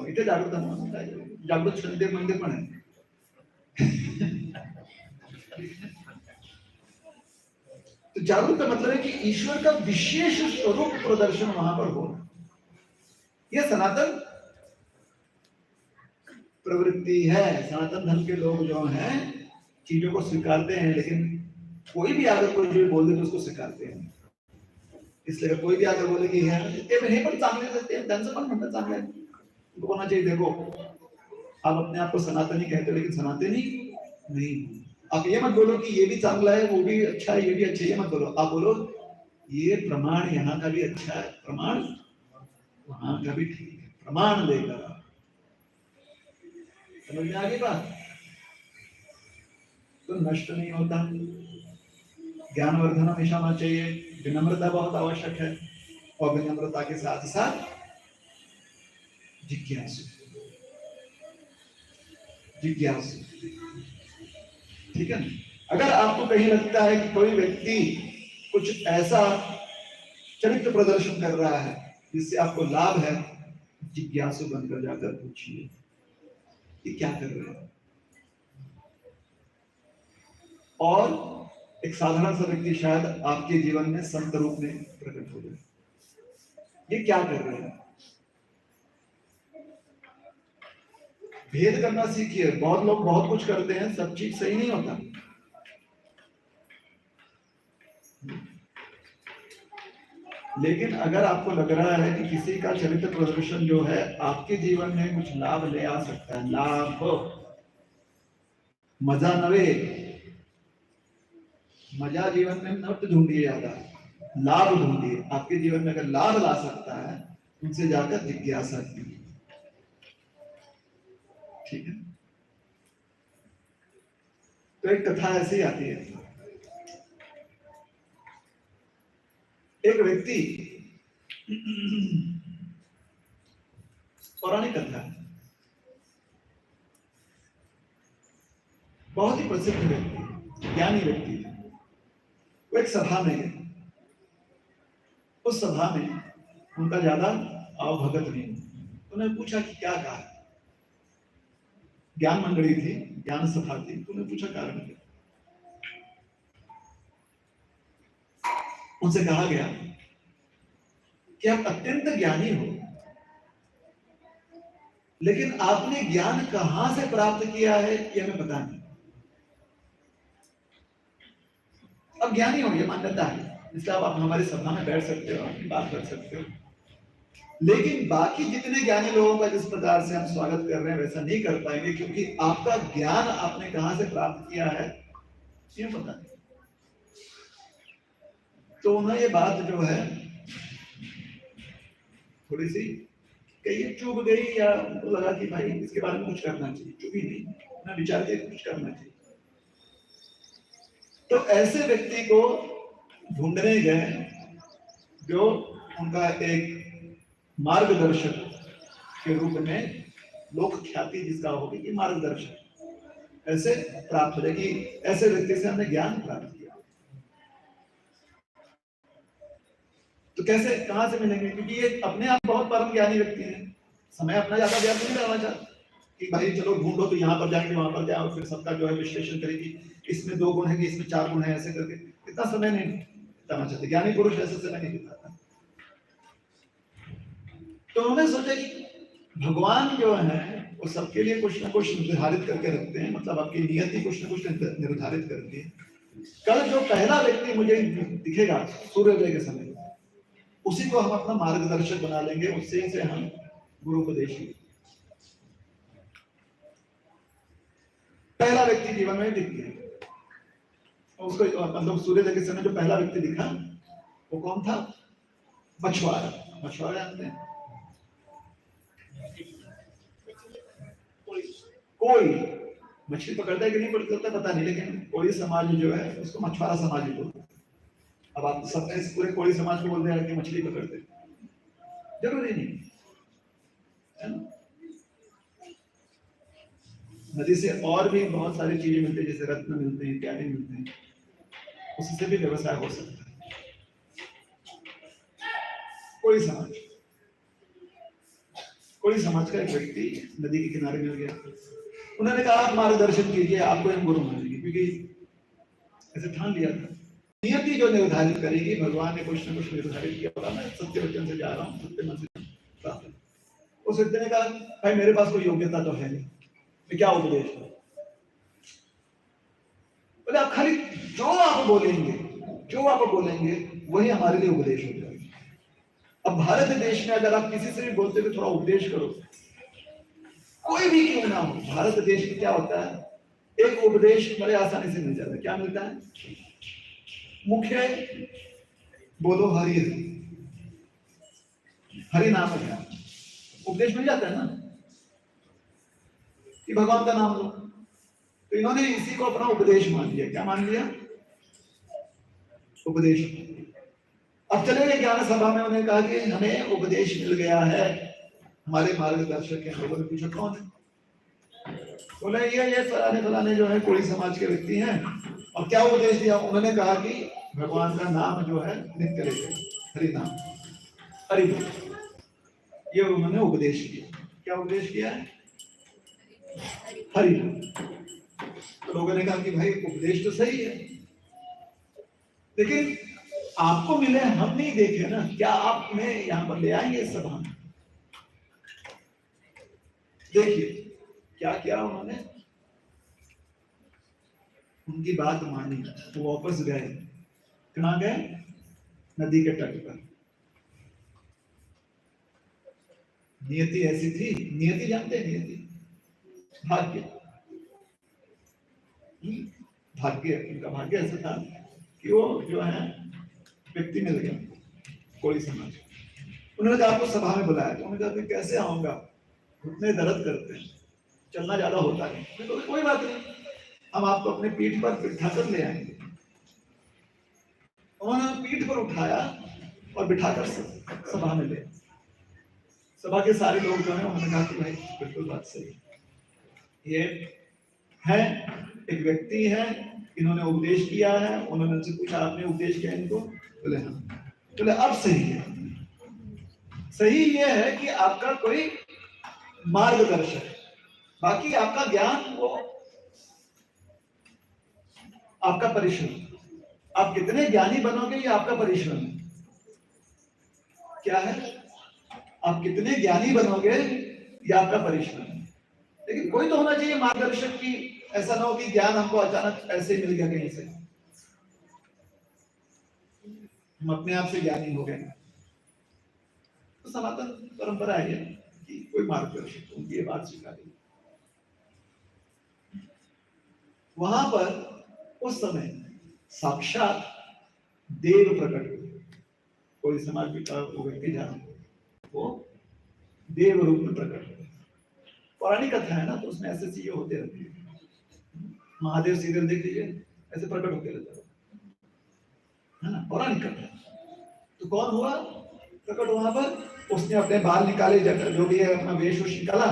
इथे जागृत जागृत शंकर मंदिर पण आहे। तो जागरूक का मतलब है कि ईश्वर का विशेष स्वरूप प्रदर्शन वहां पर हो। यह सनातन प्रवृत्ति है। सनातन धर्म के लोग जो हैं चीजों को स्वीकारते हैं, लेकिन कोई भी आकर कोई जो बोल दे तो उसको स्वीकारते हैं। इसलिए कोई भी आकर बोले कि हे पण चांगले असते, त्यांचं पण म्हणणं चांगलं आहे, तो होना चाहिए। देखो, आप अपने आप को सनातनी कहते हो, लेकिन सनातनी नहीं। आप ये मत बोलो कि ये भी चांगला है, वो भी अच्छा है, ये भी अच्छा है, ये मत बोलो। आप बोलो ये प्रमाण यहाँ का भी अच्छा है, प्रमाण वहां का भी ठीक है, प्रमाण देकर। समझ में आ गई बात? तो नष्ट नहीं होता। ज्ञानवर्धन हमेशा होना चाहिए। विनम्रता बहुत आवश्यक है, और विनम्रता के साथ साथ जिज्ञासु। जिज्ञासु, ठीक है। अगर आपको कहीं लगता है कि कोई व्यक्ति कुछ ऐसा चरित्र प्रदर्शन कर रहा है जिससे आपको लाभ है, जिज्ञासु बनकर जाकर पूछिए कि क्या कर रहे हैं। और एक साधारण सा व्यक्ति शायद आपके जीवन में संत रूप में प्रकट हो जाए। ये क्या कर रहे हैं? भेद करना सीखिए। बहुत लोग बहुत कुछ करते हैं, सब चीज सही नहीं होता। लेकिन अगर आपको लग रहा है कि किसी का चरित्र प्रदर्शन जो है आपके जीवन में कुछ लाभ ले आ सकता है, लाभ मजा नवे, मजा जीवन में मत ढूंढिए, ज्यादा लाभ ढूंढिए। आपके जीवन में अगर लाभ ला सकता है, उनसे जाकर जिज्ञासा कीजिए, ठीक है। तो एक कथा ऐसी आती है। एक व्यक्ति, पौराणिक कथा, बहुत ही प्रसिद्ध व्यक्ति, ज्ञानी व्यक्ति थे। वो एक सभा में गए। उस सभा में उनका ज्यादा अवभगत नहीं। उन्होंने पूछा कि क्या कहा। ज्ञान मंडली थी, ज्ञान सभा थी। उन्होंने पूछा कारण क्या। उनसे कहा गया कि आप अत्यंत ज्ञानी हो, लेकिन आपने ज्ञान कहां से प्राप्त किया है ये हमें पता नहीं। अब ज्ञानी हो, ये मान्यता है, इसलिए आप हमारी सभा में बैठ सकते हो, बात कर सकते हो। लेकिन बाकी जितने ज्ञानी लोगों का जिस प्रकार से हम स्वागत कर रहे हैं वैसा नहीं कर पाएंगे, क्योंकि आपका ज्ञान आपने कहां से प्राप्त किया है ये पता नहीं। तो उन्हें ये बात जो है थोड़ी सी कहीं चुभ गई, या उनको लगा कि भाई इसके बारे में कुछ करना चाहिए। चुभी नहीं, उन्हें विचार किया कुछ करना चाहिए। तो ऐसे व्यक्ति को ढूंढने गए जो उनका एक मार्गदर्शक के रूप में लोक ख्याति जिसका होगी कि मार्गदर्शक ऐसे प्राप्त हो जाए कि ऐसे व्यक्ति से हमने ज्ञान प्राप्त किया। तो कैसे, कहां से मिलेंगे? क्योंकि ये अपने आप बहुत परम ज्ञानी व्यक्ति है, समय अपना ज्यादा व्यर्थ नहीं करना चाहते कि भाई चलो ढूंढो तो यहाँ पर जाएंगे वहां पर जाओ, फिर सबका जो है विश्लेषण करेगी, इसमें 2 गुण है कि इसमें 4 गुण है, ऐसे करके इतना समय नहीं बिताना चाहते। ज्ञानी पुरुष ऐसे समय नहीं बिताता। तो उन्होंने सोचा कि भगवान जो है वो सबके लिए कुछ ना कुछ निर्धारित करके रखते हैं, मतलब आपकी नियति कुछ ना कुछ निर्धारित करती है। कल जो पहला व्यक्ति मुझे दिखेगा सूर्योदय के समय, उसी को हम अपना मार्गदर्शक बना लेंगे, उससे से हम गुरु उपदेश लेंगे। पहला व्यक्ति जीवन में दिख गया उसको, मतलब सूर्योदय के समय जो पहला व्यक्ति दिखा वो कौन था? मछुआरा। मछुआरा जानते हैं? कोई मछली पकड़ता है कि नहीं पकड़ता पता नहीं, लेकिन कोई समाज जो है उसको मछुआरा समाज बोलते हैं। अब आप सब पूरे कोई समाज को बोलते हैं कि मछली पकड़ते, जरूरी नहीं है ना। नदी से और भी बहुत सारी चीजें मिलती है, जैसे रत्न मिलते हैं, इत्यादि मिलते हैं, उससे भी व्यवसाय हो सकता है। कोई समाज का एक व्यक्ति नदी के किनारे मिल गया। उन्होंने कहा आप मार्गदर्शन कीजिए, आपको हम गुरु मानेंगे, क्योंकि ऐसे ठान लिया था। नियति जो निर्धारित करेगी, भगवान ने कुछ न कुछ निर्धारित किया होगा। मैं सत्य वचन से जा रहा हूँ, सत्य मन से प्राप्त। उस व्यक्ति ने कहा भाई मेरे पास कोई योग्यता तो है नहीं, मैं क्या उपदेश करूं? बोले आप खाली जो आप बोलेंगे वही हमारे लिए उपदेश हो जाएगा। अब भारत देश में अगर आप किसी से भी बोलते हो थोड़ा उपदेश करो, कोई भी क्यों ना हो, भारत देश में क्या होता है, एक उपदेश बड़े आसानी से मिल जाता है। क्या मिलता है? मुख्य बोलो हरि, हरि नाम है। उपदेश मिल जाता है ना कि भगवान का नाम लो। तो इन्होंने इसी को अपना उपदेश मान लिया। क्या मान लिया? उपदेश। अब चले गए ज्ञान सभा में, उन्होंने कहा कि हमें उपदेश मिल गया है, हमारे मार्गदर्शक हैं। लोगों ने पूछा कौन है? बोले ये फलाने फलाने जो है कोई समाज के व्यक्ति हैं। और क्या उपदेश दिया? उन्होंने कहा कि भगवान का नाम जो है नित्य लेते, हरि नाम, हरि बोल। ये उन्होंने उपदेश किया। क्या उपदेश किया है? हरि बोल। तो लोगों ने कहा कि भाई उपदेश तो सही है, लेकिन आपको मिले, हम नहीं देखे ना, क्या आप हमें यहां पर ले आएंगे इस सभा में? देखिए क्या किया उन्होंने, उनकी बात मानी, वो वापस गए। कहां गए? नदी के तट पर। नियति ऐसी थी, नियति जानते हैं? नियति भाग्य, भाग्य, उनका भाग्य ऐसा था कि वो जो है व्यक्ति मिल गया कोई समाज। उन्होंने कहा आपको सभा में बुलाया। तो उन्होंने कहा कैसे आऊंगा, घुटने दर्द करते हैं, चलना ज्यादा होता है। तो कोई बात नहीं, हम आपको अपने पीठ पर बिठाकर ले आएंगे। उन्होंने पीठ पर उठाया और बिठाकर सभा में ले। सभा के सारे लोग जो है उन्होंने कहा कि भाई बिल्कुल बात सही है, ये है एक व्यक्ति है, इन्होंने उपदेश किया है। उन्होंने उनसे पूछा आपने उपदेश किया इनको? बोले हाँ। बोले अब सही है। सही ये है कि आपका कोई मार्गदर्शक है, बाकी आपका ज्ञान वो आपका परिश्रम। आप कितने ज्ञानी बनोगे ये आपका परिश्रम है। क्या है? आप कितने ज्ञानी बनोगे ये आपका परिश्रम है। लेकिन कोई तो होना चाहिए मार्गदर्शक की, ऐसा ना हो कि ज्ञान हमको अचानक ऐसे मिल गया कहीं से, हम अपने आप से ज्ञानी हो गए। तो सनातन परंपरा है कि कोई मार्गदर्शक, उनकी ये बात स्वीकारी। वहां पर उस समय साक्षात देव प्रकट हुए। कोई समाज का व्यक्ति जाना, वो देव रूप में प्रकट हुए। पौराणिक कथा है ना, तो उसमें ऐसे चीजें होते रहती है। महादेव सीरियल देख लीजिए, ऐसे प्रकट होते रहते है ना, पौराणिक कथा। तो कौन हुआ प्रकट वहां पर? उसने अपने बाल निकाले, जो भी है अपना वेश निकाला।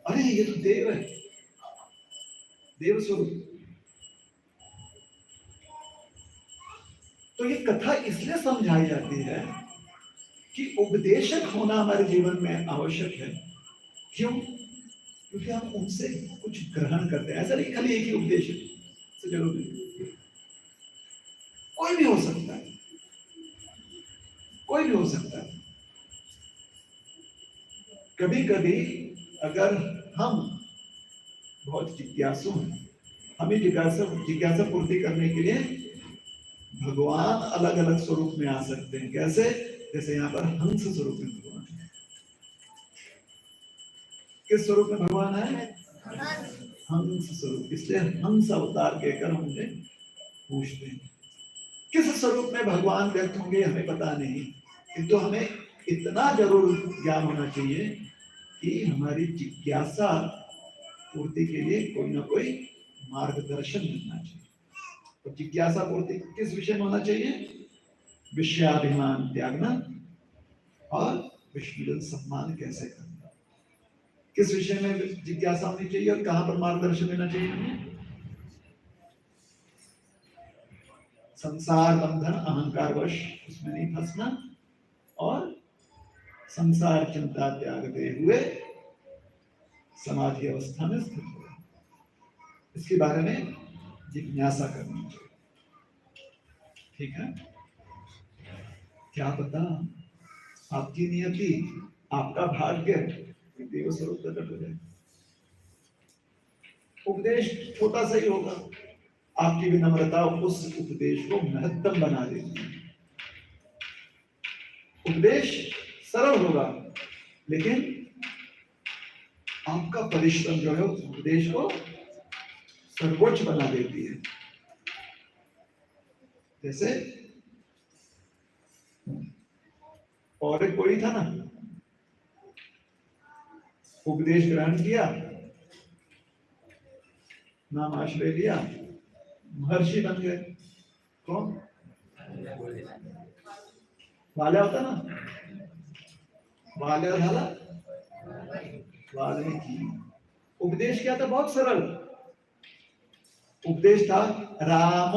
अरे ये तो देव है, देव स्वरूप। तो ये कथा इसलिए समझाई जाती है कि उपदेशक होना हमारे जीवन में आवश्यक है। क्यों? क्योंकि हम उनसे कुछ ग्रहण करते हैं। ऐसा नहीं खाली एक ही उपदेशक से जरूर नहीं, कोई भी हो सकता है, कोई भी हो सकता है। कभी कभी अगर हम बहुत जिज्ञासु हैं, हमें जिज्ञासा पूर्ति करने के लिए भगवान अलग अलग स्वरूप में आ सकते हैं। कैसे? जैसे यहाँ पर हंस स्वरूप में भगवान है। किस स्वरूप में भगवान है? हंस स्वरूप। इसलिए हंस अवतार कहकर हमने पूछते हैं। किस स्वरूप में भगवान व्यक्त होंगे हमें पता नहीं, किंतु हमें इतना जरूर ज्ञान होना चाहिए कि हमारी जिज्ञासा पूर्ति के लिए कोई ना कोई मार्गदर्शन मिलना चाहिए। तो जिज्ञासा पूर्ति किस विषय में होना चाहिए? विषयाभिमान त्यागना और विष्णु सम्मान कैसे करना, किस विषय में जिज्ञासा होनी चाहिए और कहां पर मार्गदर्शन देना चाहिए हमें? संसार बंधन अहंकार वश उसमें नहीं फंसना और संसार चिंता त्याग दे हुए समाधि अवस्था में स्थित हो, इसके बारे में जिज्ञासा करनी चाहिए। ठीक है? क्या पता आपकी नियति, आपका भाग्य देव स्वरूप प्रकट हो जाए। उपदेश छोटा सा ही होगा, आपकी विनम्रता उस उपदेश को महत्तम बना देगी। उपदेश सरल होगा, लेकिन आपका परिश्रम जो है उस उपदेश को सर्वोच्च बना देती है। जैसे और कोई था ना, उपदेश ग्रहण किया, नाम आश्रय लिया, महर्षि बन गए। कौन? वाल्या होता ना, वाल्या झाला वाल्मीकि। उपदेश क्या था? बहुत सरल उपदेश था, राम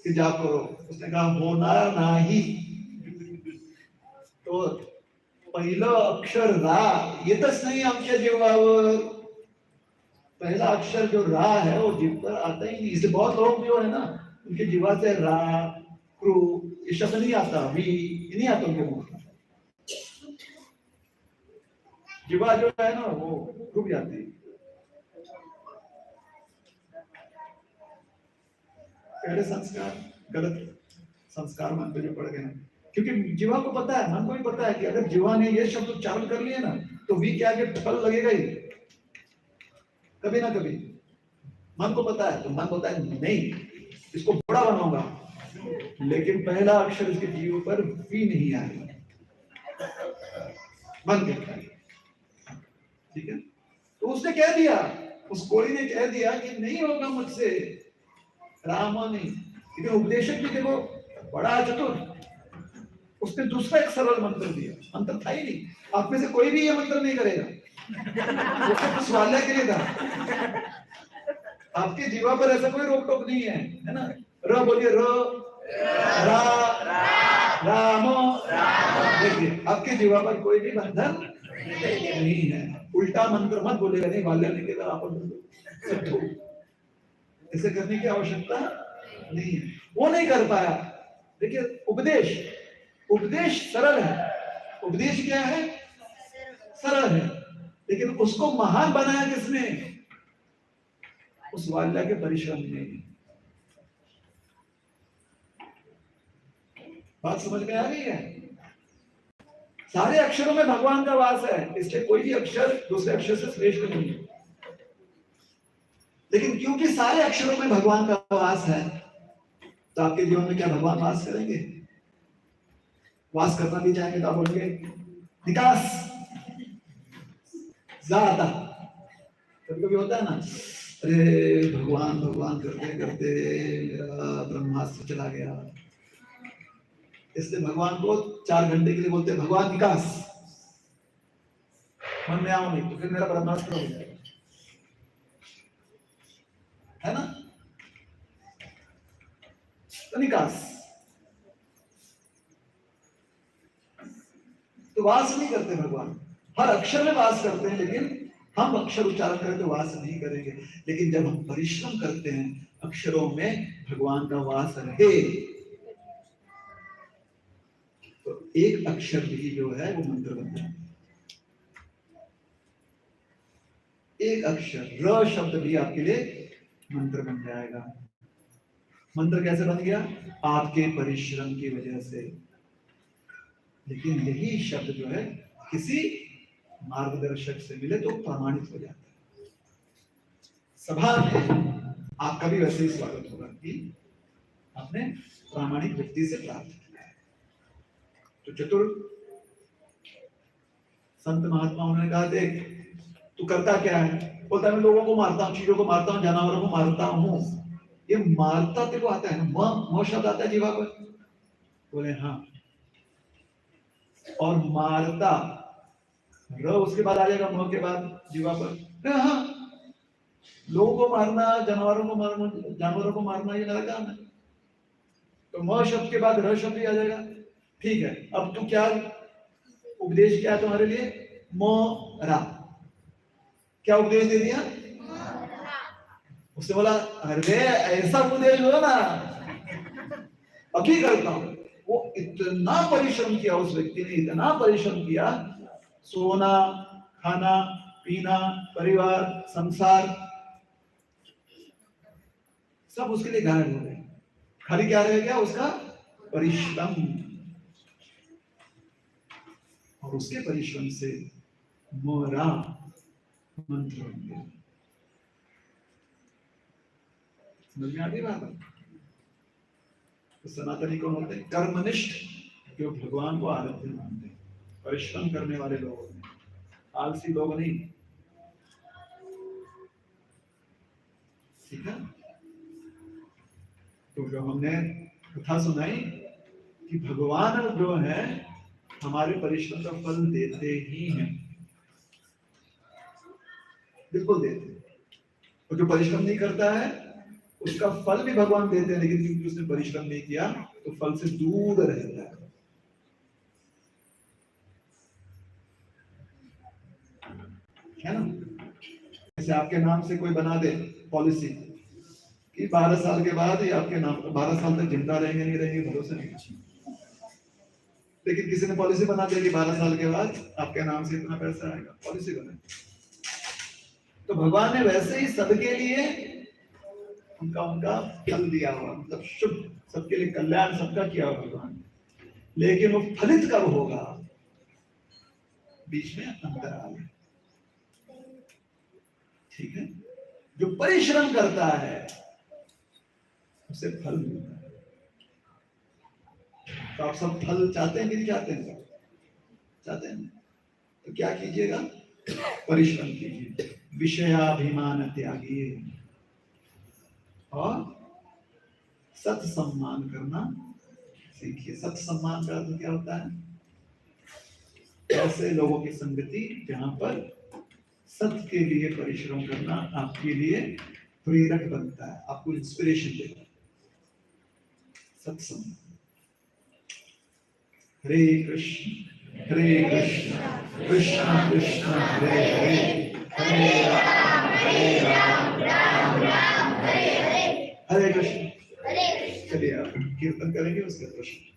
की जाप करो। उसने कहा होना नाही, तो पहिलं अक्षर रा येतच नाही आमच्या जीवावर। पहला अक्षर जो रा है वो जीव पर आता ही नहीं। इसलिए बहुत लोग जो है ना, उनके जीवा से रा क्रू ये शब्द नहीं आता, वी नहीं आता उनके मुंह में। जीवा जो है ना वो रुक जाती है। पहले संस्कार गलत संस्कार मन पे जो पड़ गए ना, क्योंकि जीवा को पता है, मन को भी पता है कि अगर जीवा ने ये शब्द उच्चारण कर लिए ना तो वी क्या के फल लगेगा ही कभी ना कभी। मन को पता है, तो मन होता है नहीं इसको बड़ा बनाऊंगा, लेकिन पहला अक्षर इसके जीव पर वी नहीं आएगा। मन कहता है, ठीक है। तो उसने कह दिया, उस कोड़ी ने कह दिया कि नहीं होगा मुझसे, राम नहीं। लेकिन उपदेशक भी देखो बड़ा चतुर, उसने दूसरा एक सरल मंत्र दिया। मंत्र था ही नहीं, आप में से कोई भी ये मंत्र नहीं करेगा, वो स्वाध्याय के लिए था। आपके जीवा पर ऐसा कोई रोक टोक नहीं है ना। र बोलिए, र रा राम। देखिए आपके जीवा पर कोई भी बंधन नहीं है। उल्टा मंत्र मत बोलेगा, नहीं वाल्या ने केवल आप ऐसे करने की आवश्यकता नहीं है, वो नहीं कर पाया। देखिए उपदेश सरल है। उपदेश क्या है? सरल है, लेकिन उसको महान बनाया किसने? उस वाल्या के परिश्रम ने। बात समझ में आ रही है? सारे अक्षरों में भगवान का वास है, इसलिए कोई भी अक्षर दूसरे अक्षर से श्रेष्ठ नहीं है। लेकिन क्योंकि सारे अक्षरों में भगवान का वास है, तो आपके जीवन में क्या भगवान वास करेंगे? वास करना भी चाहेंगे तो आप बोलेंगे विकास ज्यादा। कभी कभी होता है ना, अरे भगवान भगवान करते करते मेरा ब्रह्मास्त्र चला गया, इसलिए भगवान को 4 घंटे के लिए बोलते हैं भगवान विकास, मन में आओ नहीं तो फिर मेरा ब्रह्मास्त्र हो जाएगा, है ना। तो विकास तो वास नहीं करते भगवान, हर अक्षर में वास करते हैं, लेकिन हम अक्षर उच्चारण करें तो वास नहीं करेंगे। लेकिन जब हम परिश्रम करते हैं अक्षरों में भगवान का वास रहे, तो एक अक्षर भी जो है वो मंत्र बन जाता है। एक अक्षर र शब्द भी आपके लिए मंत्र बन जाएगा। मंत्र कैसे बन गया? आपके परिश्रम की वजह से। लेकिन यही शब्द जो है किसी मार्गदर्शक से मिले तो प्रमाणित हो जाता है। सभा में आपका भी वैसे ही स्वागत होगा कि आपने प्रामाणिक व्यक्ति से प्राप्त किया है। तो चतुर संत महात्माओं ने कहा, देख तू करता क्या है? बोलता मैं लोगों को मारता हूँ, चीजों को मारता हूँ, जानवरों को मारता हूँ। ये मारता तेरे को आता है ना? म शब्द आता है जीवा पर? बोले हाँ। और मारता र उसके बाद आ जाएगा, म के बाद जीवा पर। हाँ, लोगों को मारना, जानवरों को मारना ये मेरा काम है, तो म शब्द के बाद र शब्द ही आ जाएगा। ठीक है, अब तू क्या उपदेश क्या है तुम्हारे लिए? मोरा। क्या उपदेश दे दिया? उसने बोला अरे ऐसा उपदेश हो ना, अभी करता हूं। वो इतना परिश्रम किया, उस व्यक्ति ने इतना परिश्रम किया, सोना खाना पीना परिवार संसार सब उसके लिए गायब हो गए। खाली क्या रह गया? उसका परिश्रम। और उसके परिश्रम से मोरा मंत्र बन गया। समझ में आती बात? तो सनातनी कौन होते हैं? कर्मनिष्ठ, जो भगवान को आराध्य मानते हैं, परिश्रम करने वाले लोग होते हैं। आलसी लोग नहीं। ठीक है, तो जो हमने कथा सुनाई कि भगवान जो है हमारे परिश्रम का फल देते ही हैं, बिल्कुल देते हैं। और जो परिश्रम नहीं करता है उसका फल भी भगवान देते हैं, लेकिन क्योंकि उसने परिश्रम नहीं किया तो फल से दूर रहता है। है ना? जैसे आपके नाम से कोई बना दे पॉलिसी कि 12 साल के बाद ये आपके नाम, 12 साल तक जिंदा रहेंगे नहीं रहेंगे भरोसा नहीं, लेकिन किसी ने पॉलिसी बना दी कि 12 साल के बाद आपके नाम से इतना पैसा आएगा, पॉलिसी बना। तो भगवान ने वैसे ही सबके लिए उनका उनका फल दिया हुआ, मतलब शुभ, सबके लिए कल्याण सबका किया हुआ भगवान, लेकिन वो फलित कब होगा, बीच में अंतराल है। ठीक है, जो परिश्रम करता है उसे फल मिलता है। तो आप सब फल चाहते हैं कि नहीं चाहते हैं? चाहते हैं। तो क्या कीजिएगा, परिश्रम कीजिए, विषयाभिमान त्यागिए और सत सम्मान करना सीखिए। सत सम्मान का अर्थ क्या होता है? ऐसे लोगों की संगति जहां पर सत्य के लिए परिश्रम करना आपके लिए प्रेरक बनता है, आपको इंस्पिरेशन देता है। सत्संग। हरे कृष्ण कृष्ण कृष्ण हरे हरे, हरे राम राम राम हरे हरे। हरे कृष्ण। चलिए आप कीर्तन करेंगे, उसके प्रश्न